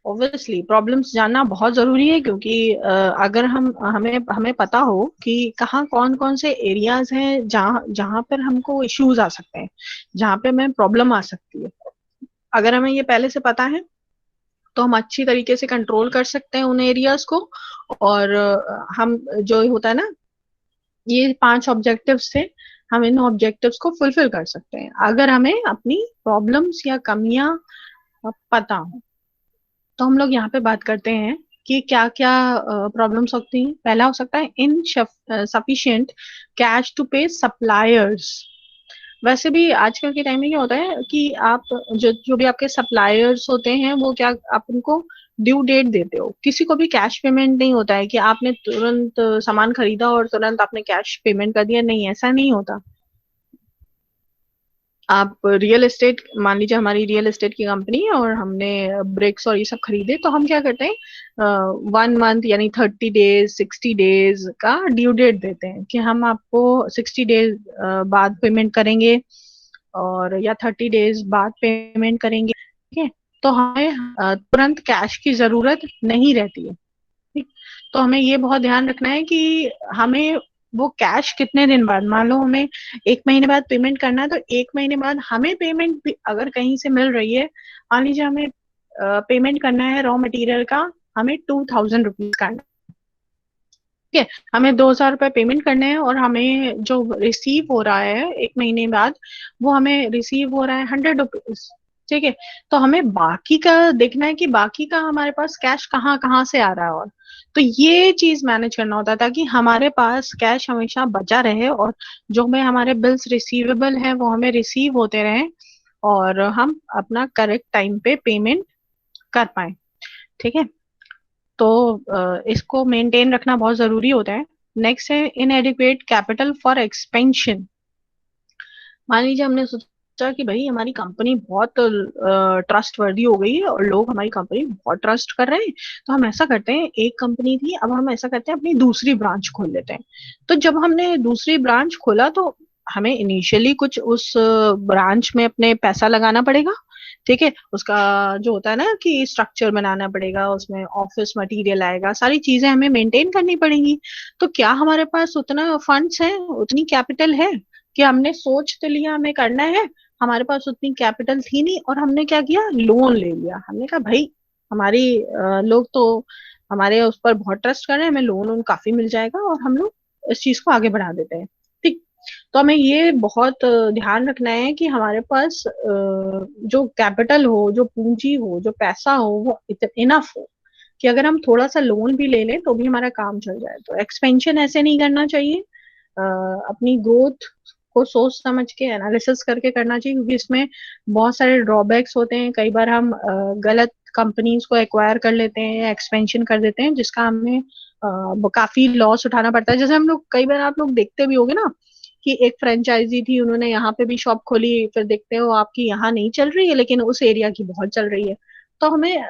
ऑब्वियसली प्रॉब्लम्स जानना बहुत जरूरी है, क्योंकि अगर हम हमें हमें पता हो कि कहाँ कौन कौन से एरियाज हैं जहाँ जहाँ पर हमको इश्यूज आ सकते हैं, जहाँ पे हमें प्रॉब्लम आ सकती है। अगर हमें ये पहले से पता है तो हम अच्छी तरीके से कंट्रोल कर सकते हैं उन एरियाज को। और हम जो होता है ना, ये 5 ऑब्जेक्टिव्स थे, हम इन ऑब्जेक्टिव्स को फुलफिल कर सकते हैं अगर हमें अपनी प्रॉब्लम्स या कमियां पता हो। तो हम लोग यहाँ पे बात करते हैं कि क्या क्या प्रॉब्लम्स होती हैं। पहला हो सकता है इन सफिशिएंट कैश टू पे सप्लायर्स। वैसे भी आजकल के टाइम में क्या होता है कि आप जो जो भी आपके सप्लायर्स होते हैं, वो क्या, आप उनको ड्यू डेट देते हो, किसी को भी कैश पेमेंट नहीं होता है कि आपने तुरंत सामान खरीदा और तुरंत आपने कैश पेमेंट कर दिया, नहीं, ऐसा नहीं होता। आप रियल एस्टेट, मान लीजिए हमारी रियल एस्टेट की कंपनी है और हमने ब्रिक्स और ये सब खरीदे, तो हम क्या करते हैं 1 मंथ यानी 30 डेज 60 डेज का ड्यू डेट देते हैं कि हम आपको 60 डेज बाद पेमेंट करेंगे, और या 30 डेज बाद पेमेंट करेंगे। ठीक है, तो हमें तुरंत कैश की जरूरत नहीं रहती है। ठीक, तो हमें ये बहुत ध्यान रखना है कि हमें वो कैश कितने दिन बाद, मान लो हमें 1 महीने बाद पेमेंट करना है, तो 1 महीने बाद हमें पेमेंट भी अगर कहीं से मिल रही है, मान लीजिए हमें पेमेंट करना है रॉ मटेरियल का, हमें 2000 रुपीज करना है। ठीक है, हमें 2000 रुपये पेमेंट करने हैं और हमें जो रिसीव हो रहा है 1 महीने बाद, वो हमें रिसीव हो रहा है 100 रुपीज। ठीक है, तो हमें बाकी का देखना है कि बाकी का हमारे पास कैश कहाँ कहाँ से आ रहा है, और तो ये चीज मैनेज करना होता है ताकि हमारे पास कैश हमेशा बचा रहे, और जो हमें हमारे बिल्स रिसीवेबल है वो हमें रिसीव होते रहे, और हम अपना करेक्ट टाइम पे पेमेंट कर पाए। ठीक है, तो इसको मेंटेन रखना बहुत जरूरी होता है। नेक्स्ट है इनएडिक्वेट कैपिटल फॉर एक्सपेंशन। मान लीजिए हमने सोचा कि भाई हमारी कंपनी बहुत ट्रस्ट वर्दी हो गई है और लोग हमारी कंपनी बहुत ट्रस्ट कर रहे हैं, तो हम ऐसा करते हैं, एक कंपनी थी, अब हम ऐसा करते हैं अपनी दूसरी ब्रांच खोल लेते हैं। तो जब हमने दूसरी ब्रांच खोला, तो हमें इनिशियली कुछ उस ब्रांच में अपने पैसा लगाना पड़ेगा। ठीक है, उसका जो होता है ना कि स्ट्रक्चर बनाना पड़ेगा, उसमें ऑफिस मटेरियल आएगा, सारी चीजें हमें मेंटेन करनी पड़ेंगी। तो क्या हमारे पास उतना फंड्स है, उतनी कैपिटल है कि हमने सोच तो लिया हमें करना है, हमारे पास उतनी कैपिटल थी नहीं, और हमने क्या किया, लोन ले लिया। हमने कहा भाई हमारी लोग तो हमारे उस पर बहुत ट्रस्ट कर रहे हैं, हमें लोन उन काफी मिल जाएगा और हम लोग इस चीज को आगे बढ़ा देते हैं। ठीक, तो हमें ये बहुत ध्यान रखना है कि हमारे पास जो कैपिटल हो, जो पूंजी हो, जो पैसा हो, वो इनफ हो कि अगर हम थोड़ा सा लोन भी ले लें तो भी हमारा काम चल जाए। तो एक्सपेंशन ऐसे नहीं करना चाहिए, अपनी ग्रोथ को सोच समझ के एनालिसिस करके करना चाहिए, क्योंकि इसमें बहुत सारे ड्रॉबैक्स होते हैं। कई बार हम गलत कंपनीज को एक्वायर कर लेते हैं या एक्सपेंशन कर देते हैं, जिसका हमें काफी लॉस उठाना पड़ता है। जैसे हम लोग कई बार, आप लोग देखते भी होंगे ना कि एक फ्रेंचाइजी थी, उन्होंने यहाँ पे भी शॉप खोली, फिर देखते हो आपकी यहाँ नहीं चल रही है लेकिन उस एरिया की बहुत चल रही है। तो हमें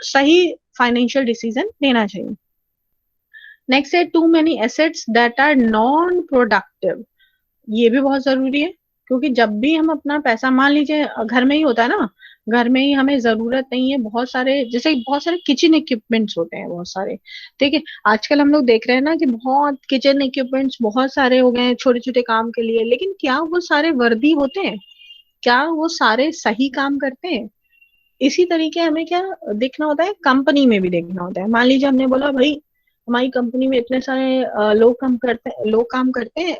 सही फाइनेंशियल डिसीजन लेना चाहिए। नेक्स्ट है too many assets that are non productive. ये भी बहुत जरूरी है, क्योंकि जब भी हम अपना पैसा, मान लीजिए घर में ही होता है ना, घर में ही हमें जरूरत नहीं है बहुत सारे, जैसे बहुत सारे किचन इक्विपमेंट्स होते हैं बहुत सारे, ठीक है। आजकल हम लोग देख रहे हैं ना कि बहुत किचन इक्विपमेंट्स बहुत सारे हो गए हैं छोटे छोटे काम के लिए, लेकिन क्या वो सारे वर्दी होते हैं? क्या वो सारे सही काम करते हैं? इसी तरीके हमें क्या देखना होता है, कंपनी में भी देखना होता है। मान लीजिए हमने बोला भाई हमारी कंपनी में इतने सारे लोग काम करते हैं,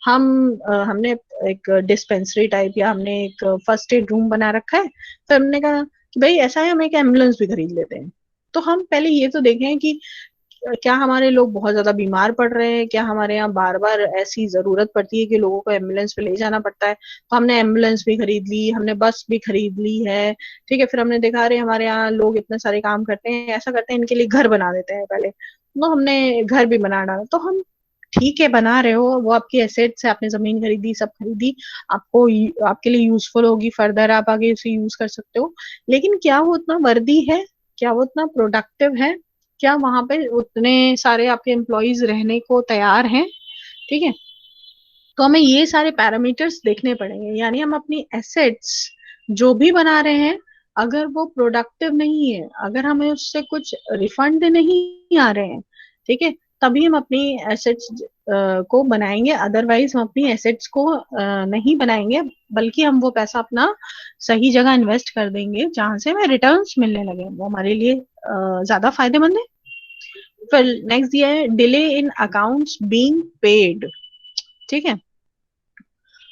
हम हमने एक डिस्पेंसरी टाइप या हमने एक फर्स्ट एड रूम बना रखा है, तो हमने कहा कि भाई ऐसा है हम एक एम्बुलेंस भी खरीद लेते हैं। तो हम पहले ये तो देखें कि क्या हमारे लोग बहुत ज्यादा बीमार पड़ रहे हैं, क्या हमारे यहाँ बार बार ऐसी जरूरत पड़ती है कि लोगों को एम्बुलेंस पे ले जाना पड़ता है। तो हमने एम्बुलेंस भी खरीद ली, हमने बस भी खरीद ली है, ठीक है। फिर हमने देखा अरे हमारे यहाँ लोग इतने सारे काम करते हैं, ऐसा करते हैं इनके लिए घर बना देते हैं पहले, तो हमने घर भी बना डाला। तो हम ठीक है बना रहे हो, वो आपकी एसेट्स है, आपने जमीन खरीदी, सब खरीदी, आपको आपके लिए यूजफुल होगी, फर्दर आप आगे उसे यूज कर सकते हो, लेकिन क्या वो उतना वर्दी है? क्या वो उतना प्रोडक्टिव है? क्या वहां पे उतने सारे आपके एम्प्लॉयज रहने को तैयार हैं? ठीक है। तो हमें ये सारे पैरामीटर्स देखने पड़ेंगे, यानी हम अपनी एसेट्स जो भी बना रहे हैं, अगर वो प्रोडक्टिव नहीं है, अगर हमें उससे कुछ रिफंड नहीं आ रहे हैं, ठीक है, तभी हम अपनी एसेट्स को बनाएंगे। अदरवाइज हम अपनी एसेट्स को नहीं बनाएंगे, बल्कि हम वो पैसा अपना सही जगह इन्वेस्ट कर देंगे जहां से हमें रिटर्न्स मिलने लगे, वो हमारे लिए ज्यादा फायदेमंद है। फिर नेक्स्ट दिया है delay in accounts being paid. ठीक है,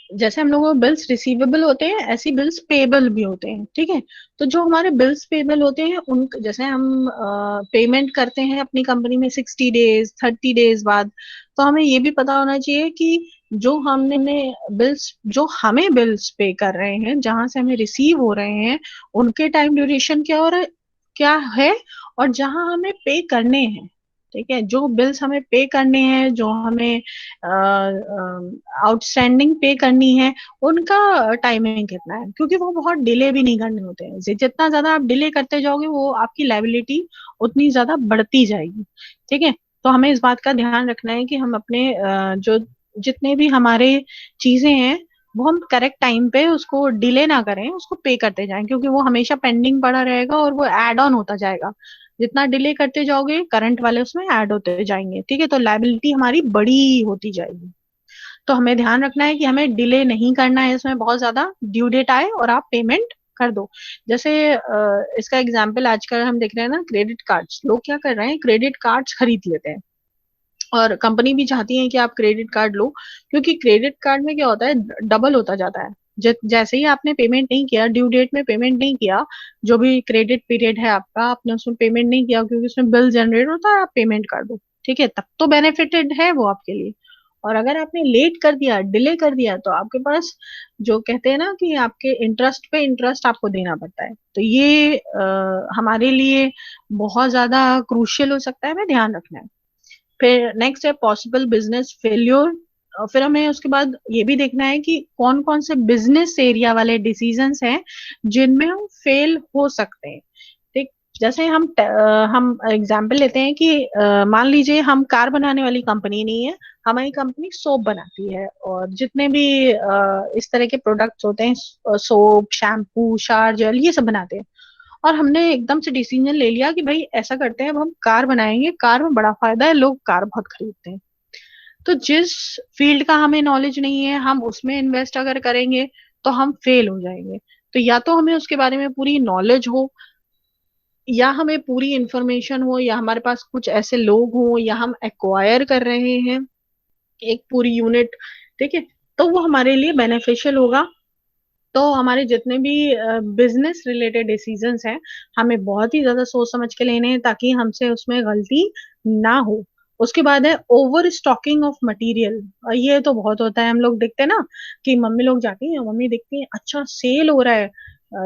जैसे हम लोगों को बिल्स रिसीवेबल होते हैं, ऐसी बिल्स पेबल भी होते हैं, ठीक है। तो जो हमारे बिल्स पेबल होते हैं उन, जैसे हम पेमेंट करते हैं अपनी कंपनी में 60 डेज 30 डेज बाद, तो हमें ये भी पता होना चाहिए कि जो हमने बिल्स, जो हमें बिल्स पे कर रहे हैं, जहां से हमें रिसीव हो रहे हैं, उनके टाइम ड्यूरेशन क्या हो रहा है, क्या है, और जहां हमें पे करने हैं, ठीक है, जो बिल्स हमें पे करने हैं, जो हमें आउटस्टैंडिंग पे करनी है, उनका टाइमिंग कितना है, क्योंकि वो बहुत डिले भी नहीं करने होते हैं। जितना ज्यादा आप डिले करते जाओगे वो आपकी लायबिलिटी उतनी ज्यादा बढ़ती जाएगी, ठीक है। तो हमें इस बात का ध्यान रखना है कि हम अपने जो जितने भी हमारे चीजें हैं, वो हम करेक्ट टाइम पे उसको डिले ना करें, उसको पे करते जाएं, क्योंकि वो हमेशा पेंडिंग पड़ा रहेगा और वो एड ऑन होता जाएगा। जितना डिले करते जाओगे करंट वाले उसमें ऐड होते जाएंगे, ठीक है, तो लायबिलिटी हमारी बड़ी होती जाएगी। तो हमें ध्यान रखना है कि हमें डिले नहीं करना है, इसमें बहुत ज्यादा ड्यू डेट आए और आप पेमेंट कर दो। जैसे इसका एग्जाम्पल आजकल हम देख रहे हैं ना, क्रेडिट कार्ड्स, लोग क्या कर रहे हैं, क्रेडिट कार्ड्स खरीद लेते हैं, और कंपनी भी चाहती है कि आप क्रेडिट कार्ड लो, क्योंकि क्रेडिट कार्ड में क्या होता है, डबल होता जाता है। जैसे ही आपने पेमेंट नहीं किया, ड्यू डेट में पेमेंट नहीं किया, जो भी क्रेडिट पीरियड है आपका, आपने उसमें पेमेंट नहीं किया, क्योंकि उसमें बिल जनरेट होता है, आप पेमेंट कर दो, ठीक है, तब तो बेनिफिटेड है वो आपके लिए। और अगर आपने लेट कर दिया, डिले कर दिया, तो आपके पास, जो कहते हैं ना कि आपके इंटरेस्ट पे इंटरेस्ट आपको देना पड़ता है, तो ये हमारे लिए बहुत ज्यादा क्रूशियल हो सकता है, हमें ध्यान रखना है। फिर नेक्स्ट है पॉसिबल बिजनेस फेल्योर। फिर हमें उसके बाद ये भी देखना है कि कौन कौन से बिजनेस एरिया वाले डिसीजंस हैं जिनमें हम फेल हो सकते हैं, ठीक। जैसे हम एग्जांपल लेते हैं कि मान लीजिए हम कार बनाने वाली कंपनी नहीं है, हमारी कंपनी सोप बनाती है, और जितने भी इस तरह के प्रोडक्ट्स होते हैं, सोप, शैम्पू, शावर जेल, ये सब बनाते हैं। और हमने एकदम से डिसीजन ले लिया कि भाई ऐसा करते हैं, अब हम कार बनाएंगे, कार में बड़ा फायदा है, लोग कार बहुत खरीदते हैं। तो जिस फील्ड का हमें नॉलेज नहीं है, हम उसमें इन्वेस्ट अगर करेंगे तो हम फेल हो जाएंगे। तो या तो हमें उसके बारे में पूरी नॉलेज हो, या हमें पूरी इंफॉर्मेशन हो, या हमारे पास कुछ ऐसे लोग हों, या हम एक्वायर कर रहे हैं एक पूरी यूनिट, ठीक है, तो वो हमारे लिए बेनिफिशियल होगा। तो हमारे जितने भी बिजनेस रिलेटेड डिसीजंस हैं, हमें बहुत ही ज्यादा सोच समझ के लेने हैं, ताकि हमसे उसमें गलती ना हो। उसके बाद है ओवर स्टॉकिंग ऑफ मटेरियल। ये तो बहुत होता है, हम लोग देखते हैं ना कि मम्मी लोग जाती हैं, मम्मी देखती है अच्छा सेल हो रहा है,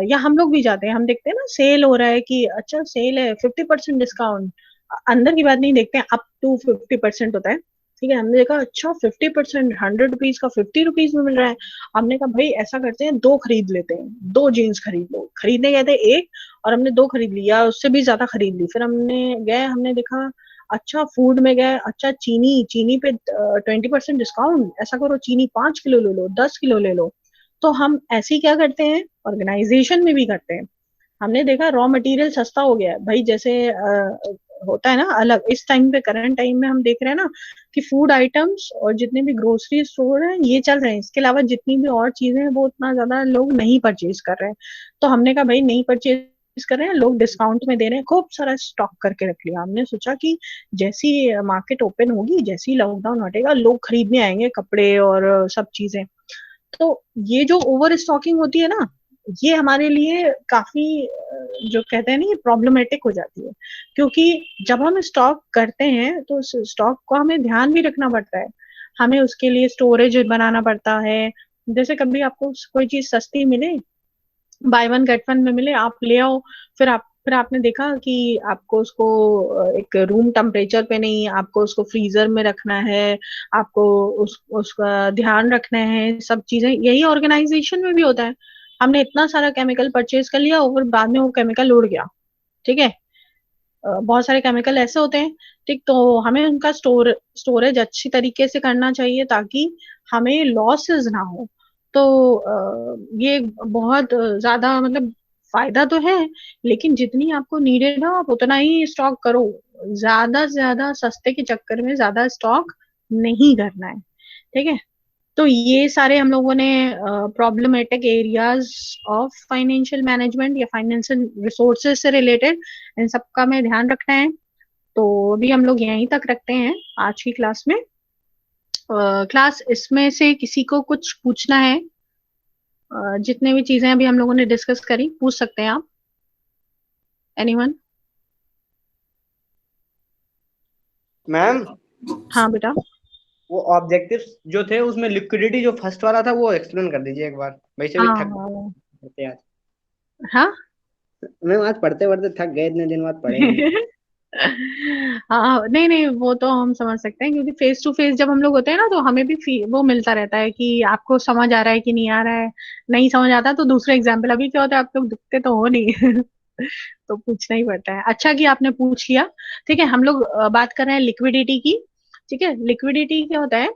या हम लोग भी जाते हैं, हम देखते हैं ना सेल हो रहा है कि अच्छा सेल है, 50% डिस्काउंट, अंदर की बात नहीं देखते हैं, अप टू 50% होता है, ठीक है। हमने देखा अच्छा 50%, 100 रुपीज का 50 रुपीज में मिल रहा है। हमने कहा भाई ऐसा करते हैं, दो खरीद लेते हैं, दो जीन्स खरीद लो, खरीदने गए थे एक, और हमने दो खरीद लिया, उससे भी ज्यादा खरीद ली। फिर हमने गए, हमने देखा अच्छा फूड में गए, अच्छा चीनी, चीनी पे 20% डिस्काउंट, ऐसा करो चीनी 5 किलो ले लो, 10 किलो ले लो। तो हम ऐसे ही क्या करते हैं, ऑर्गेनाइजेशन में भी करते हैं। हमने देखा रॉ मटेरियल सस्ता हो गया है भाई, जैसे होता है ना अलग, इस टाइम पे करंट टाइम में हम देख रहे हैं ना कि फूड आइटम्स और जितने भी ग्रोसरी स्टोर हैं ये चल रहे हैं, इसके अलावा जितनी भी और चीजें हैं वो उतना ज्यादा लोग नहीं परचेज कर रहे हैं। तो हमने कहा भाई नहीं परचेज कर रहे हैं लोग, डिस्काउंट में दे रहे हैं, खूब सारा स्टॉक करके रख लिया। हमने सोचा कि जैसी मार्केट ओपन होगी, जैसी लॉकडाउन हटेगा, लोग खरीदने आएंगे कपड़े और सब चीजें। तो ये जो ओवर स्टॉकिंग होती है ना, ये हमारे लिए काफी जो कहते हैं ना, ये प्रॉब्लमेटिक हो जाती है। क्योंकि जब हम स्टॉक करते हैं तो उस स्टॉक को हमें ध्यान भी रखना पड़ता है, हमें उसके लिए स्टोरेज बनाना पड़ता है। जैसे कभी आपको कोई चीज सस्ती मिले, बाय वन गेट वन में मिले, आप ले आओ, फिर आपने देखा कि आपको उसको एक रूम टेम्परेचर पे नहीं, आपको उसको फ्रीजर में रखना है, आपको उसका ध्यान रखना है, सब चीजें यही ऑर्गेनाइजेशन में भी होता है। हमने इतना सारा केमिकल परचेज कर लिया और बाद में वो केमिकल उड़ गया, ठीक है। बहुत सारे केमिकल ऐसे होते हैं, ठीक, तो हमें उनका स्टोरेज अच्छी तरीके से करना चाहिए ताकि हमें लॉसेस ना हो। तो ये बहुत ज्यादा मतलब फायदा तो है, लेकिन जितनी आपको नीडेड हो आप उतना ही स्टॉक करो, ज्यादा से ज्यादा सस्ते के चक्कर में ज्यादा स्टॉक नहीं करना है, ठीक है। तो ये सारे हम लोगों ने problematic areas of financial management या फाइनेंशियल रिसोर्सेज से रिलेटेड, इन सब का हमें ध्यान रखना है। तो अभी हम लोग यहीं तक रखते हैं आज की क्लास में। क्लास इसमें से किसी को कुछ पूछना है? जितने भी चीजें अभी हम लोगों ने डिस्कस करी पूछ सकते हैं आप, एनीवन? मैम हाँ बेटा। वो ऑब्जेक्टिव्स जो थे उसमें लिक्विडिटी जो फर्स्ट वाला था वो एक्सप्लेन कर दीजिए एक बार, वैसे भी थक हाँ पढ़ते आज। हाँ। मैम आज पढ़ते पढ़ते थक गए, इतने दिन बाद पढ़े हम। हाँ नहीं नहीं, वो तो हम समझ सकते हैं क्योंकि फेस टू फेस जब हम लोग होते हैं ना तो हमें भी वो मिलता रहता है कि आपको समझ आ रहा है कि नहीं आ रहा है। नहीं समझ आता तो दूसरे एग्जाम्पल, अभी क्या होता है आप लोग दिखते तो हो नहीं तो पूछना ही पड़ता है। अच्छा कि आपने पूछ लिया। ठीक है, हम लोग बात कर रहे हैं लिक्विडिटी की। ठीक है, लिक्विडिटी क्या होता है?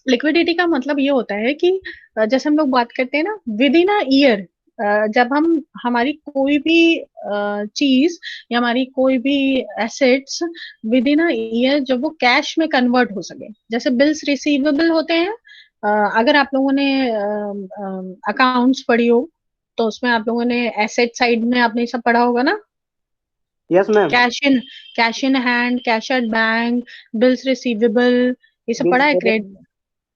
लिक्विडिटी का मतलब ये होता है कि जैसे हम लोग बात करते हैं ना विद इन अ ईयर, जब हम हमारी कोई भी चीज या हमारी कोई भी assets with in a year जब वो कैश में कन्वर्ट हो सके, जैसे बिल्स रिसीवेबल होते हैं। अगर आप लोगों ने अकाउंट्स पढ़ी हो तो उसमें आप लोगों ने एसेट साइड में आपने ये सब पढ़ा होगा ना, yes ma'am. Cash cash in hand, cash at bank, bills receivable, ये सब पढ़ा बिल्स है, पेबल। क्रेडिट।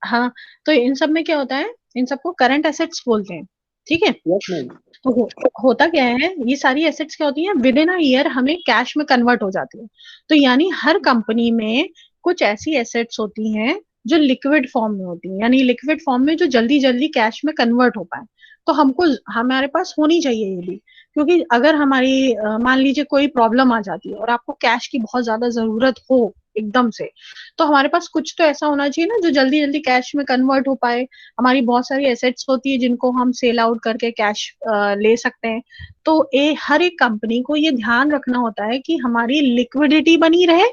हाँ, तो इन सब में क्या होता है, इन सबको करंट एसेट्स बोलते हैं, ठीक है। Yes ma'am. तो होता क्या है, ये सारी एसेट्स क्या होती हैं, विद इन अ ईयर हमें कैश में कन्वर्ट हो जाती है। तो यानी हर कंपनी में कुछ ऐसी एसेट्स होती हैं जो लिक्विड फॉर्म में होती हैं, यानी लिक्विड फॉर्म में जो जल्दी जल्दी कैश में कन्वर्ट हो पाए। तो हमको हमारे पास होनी चाहिए ये भी, क्योंकि अगर हमारी मान लीजिए कोई प्रॉब्लम आ जाती है और आपको कैश की बहुत ज्यादा जरूरत हो एकदम से, तो हमारे पास कुछ तो ऐसा होना चाहिए ना जो जल्दी जल्दी कैश में कन्वर्ट हो पाए। हमारी बहुत सारी एसेट्स होती है जिनको हम सेल आउट करके कैश ले सकते हैं। तो हर एक कंपनी को ये ध्यान रखना होता है कि हमारी लिक्विडिटी बनी रहे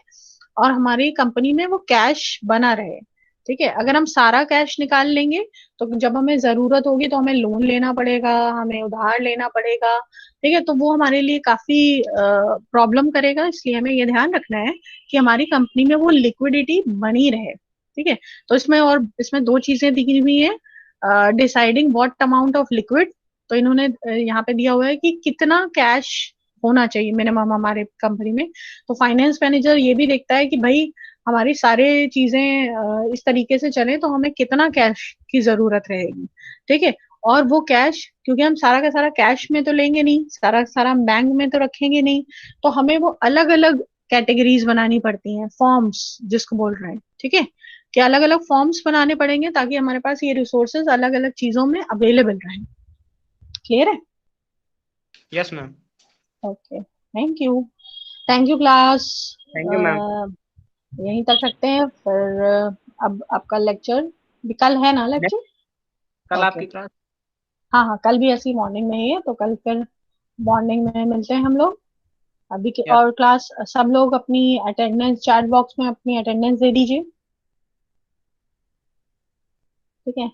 और हमारी कंपनी में वो कैश बना रहे। ठीक है, अगर हम सारा कैश निकाल लेंगे तो जब हमें जरूरत होगी तो हमें लोन लेना पड़ेगा, हमें उधार लेना पड़ेगा। ठीक है, तो वो हमारे लिए काफी प्रॉब्लम करेगा, इसलिए हमें ये ध्यान रखना है कि हमारी कंपनी में वो लिक्विडिटी बनी रहे। ठीक है, तो इसमें दो चीजें दी हुई है, deciding what amount of liquid. तो इन्होंने यहाँ पे दिया हुआ है कि कितना कैश होना चाहिए मिनिमम हमारे कंपनी में। तो फाइनेंस मैनेजर ये भी देखता है कि भाई हमारी सारे चीजें इस तरीके से चले तो हमें कितना कैश की जरूरत रहेगी। ठीक है, और वो कैश क्योंकि हम सारा का सारा कैश में तो लेंगे नहीं, सारा सारा हम बैंक में तो रखेंगे नहीं, तो हमें वो अलग अलग कैटेगरीज बनानी पड़ती हैं, फॉर्म्स जिसको बोल रहे हैं। ठीक है, कि अलग अलग फॉर्म्स बनाने पड़ेंगे ताकि हमारे पास ये रिसोर्सेज अलग अलग चीजों में अवेलेबल रहें। क्लियर है? Yes ma'am. Okay, thank you. Thank you class. Thank you ma'am. यहीं तक रखते हैं फिर। अब आपका लेक्चर कल है ना लेक्चर? कल ओके, आपकी क्लास। हाँ हाँ, कल भी ऐसी मॉर्निंग में ही है, तो कल फिर मॉर्निंग में मिलते हैं हम लोग। अभी के, या और क्लास सब लोग अपनी अटेंडेंस चैट बॉक्स में अपनी अटेंडेंस दे दीजिए। ठीक है,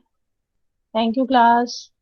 थैंक यू क्लास।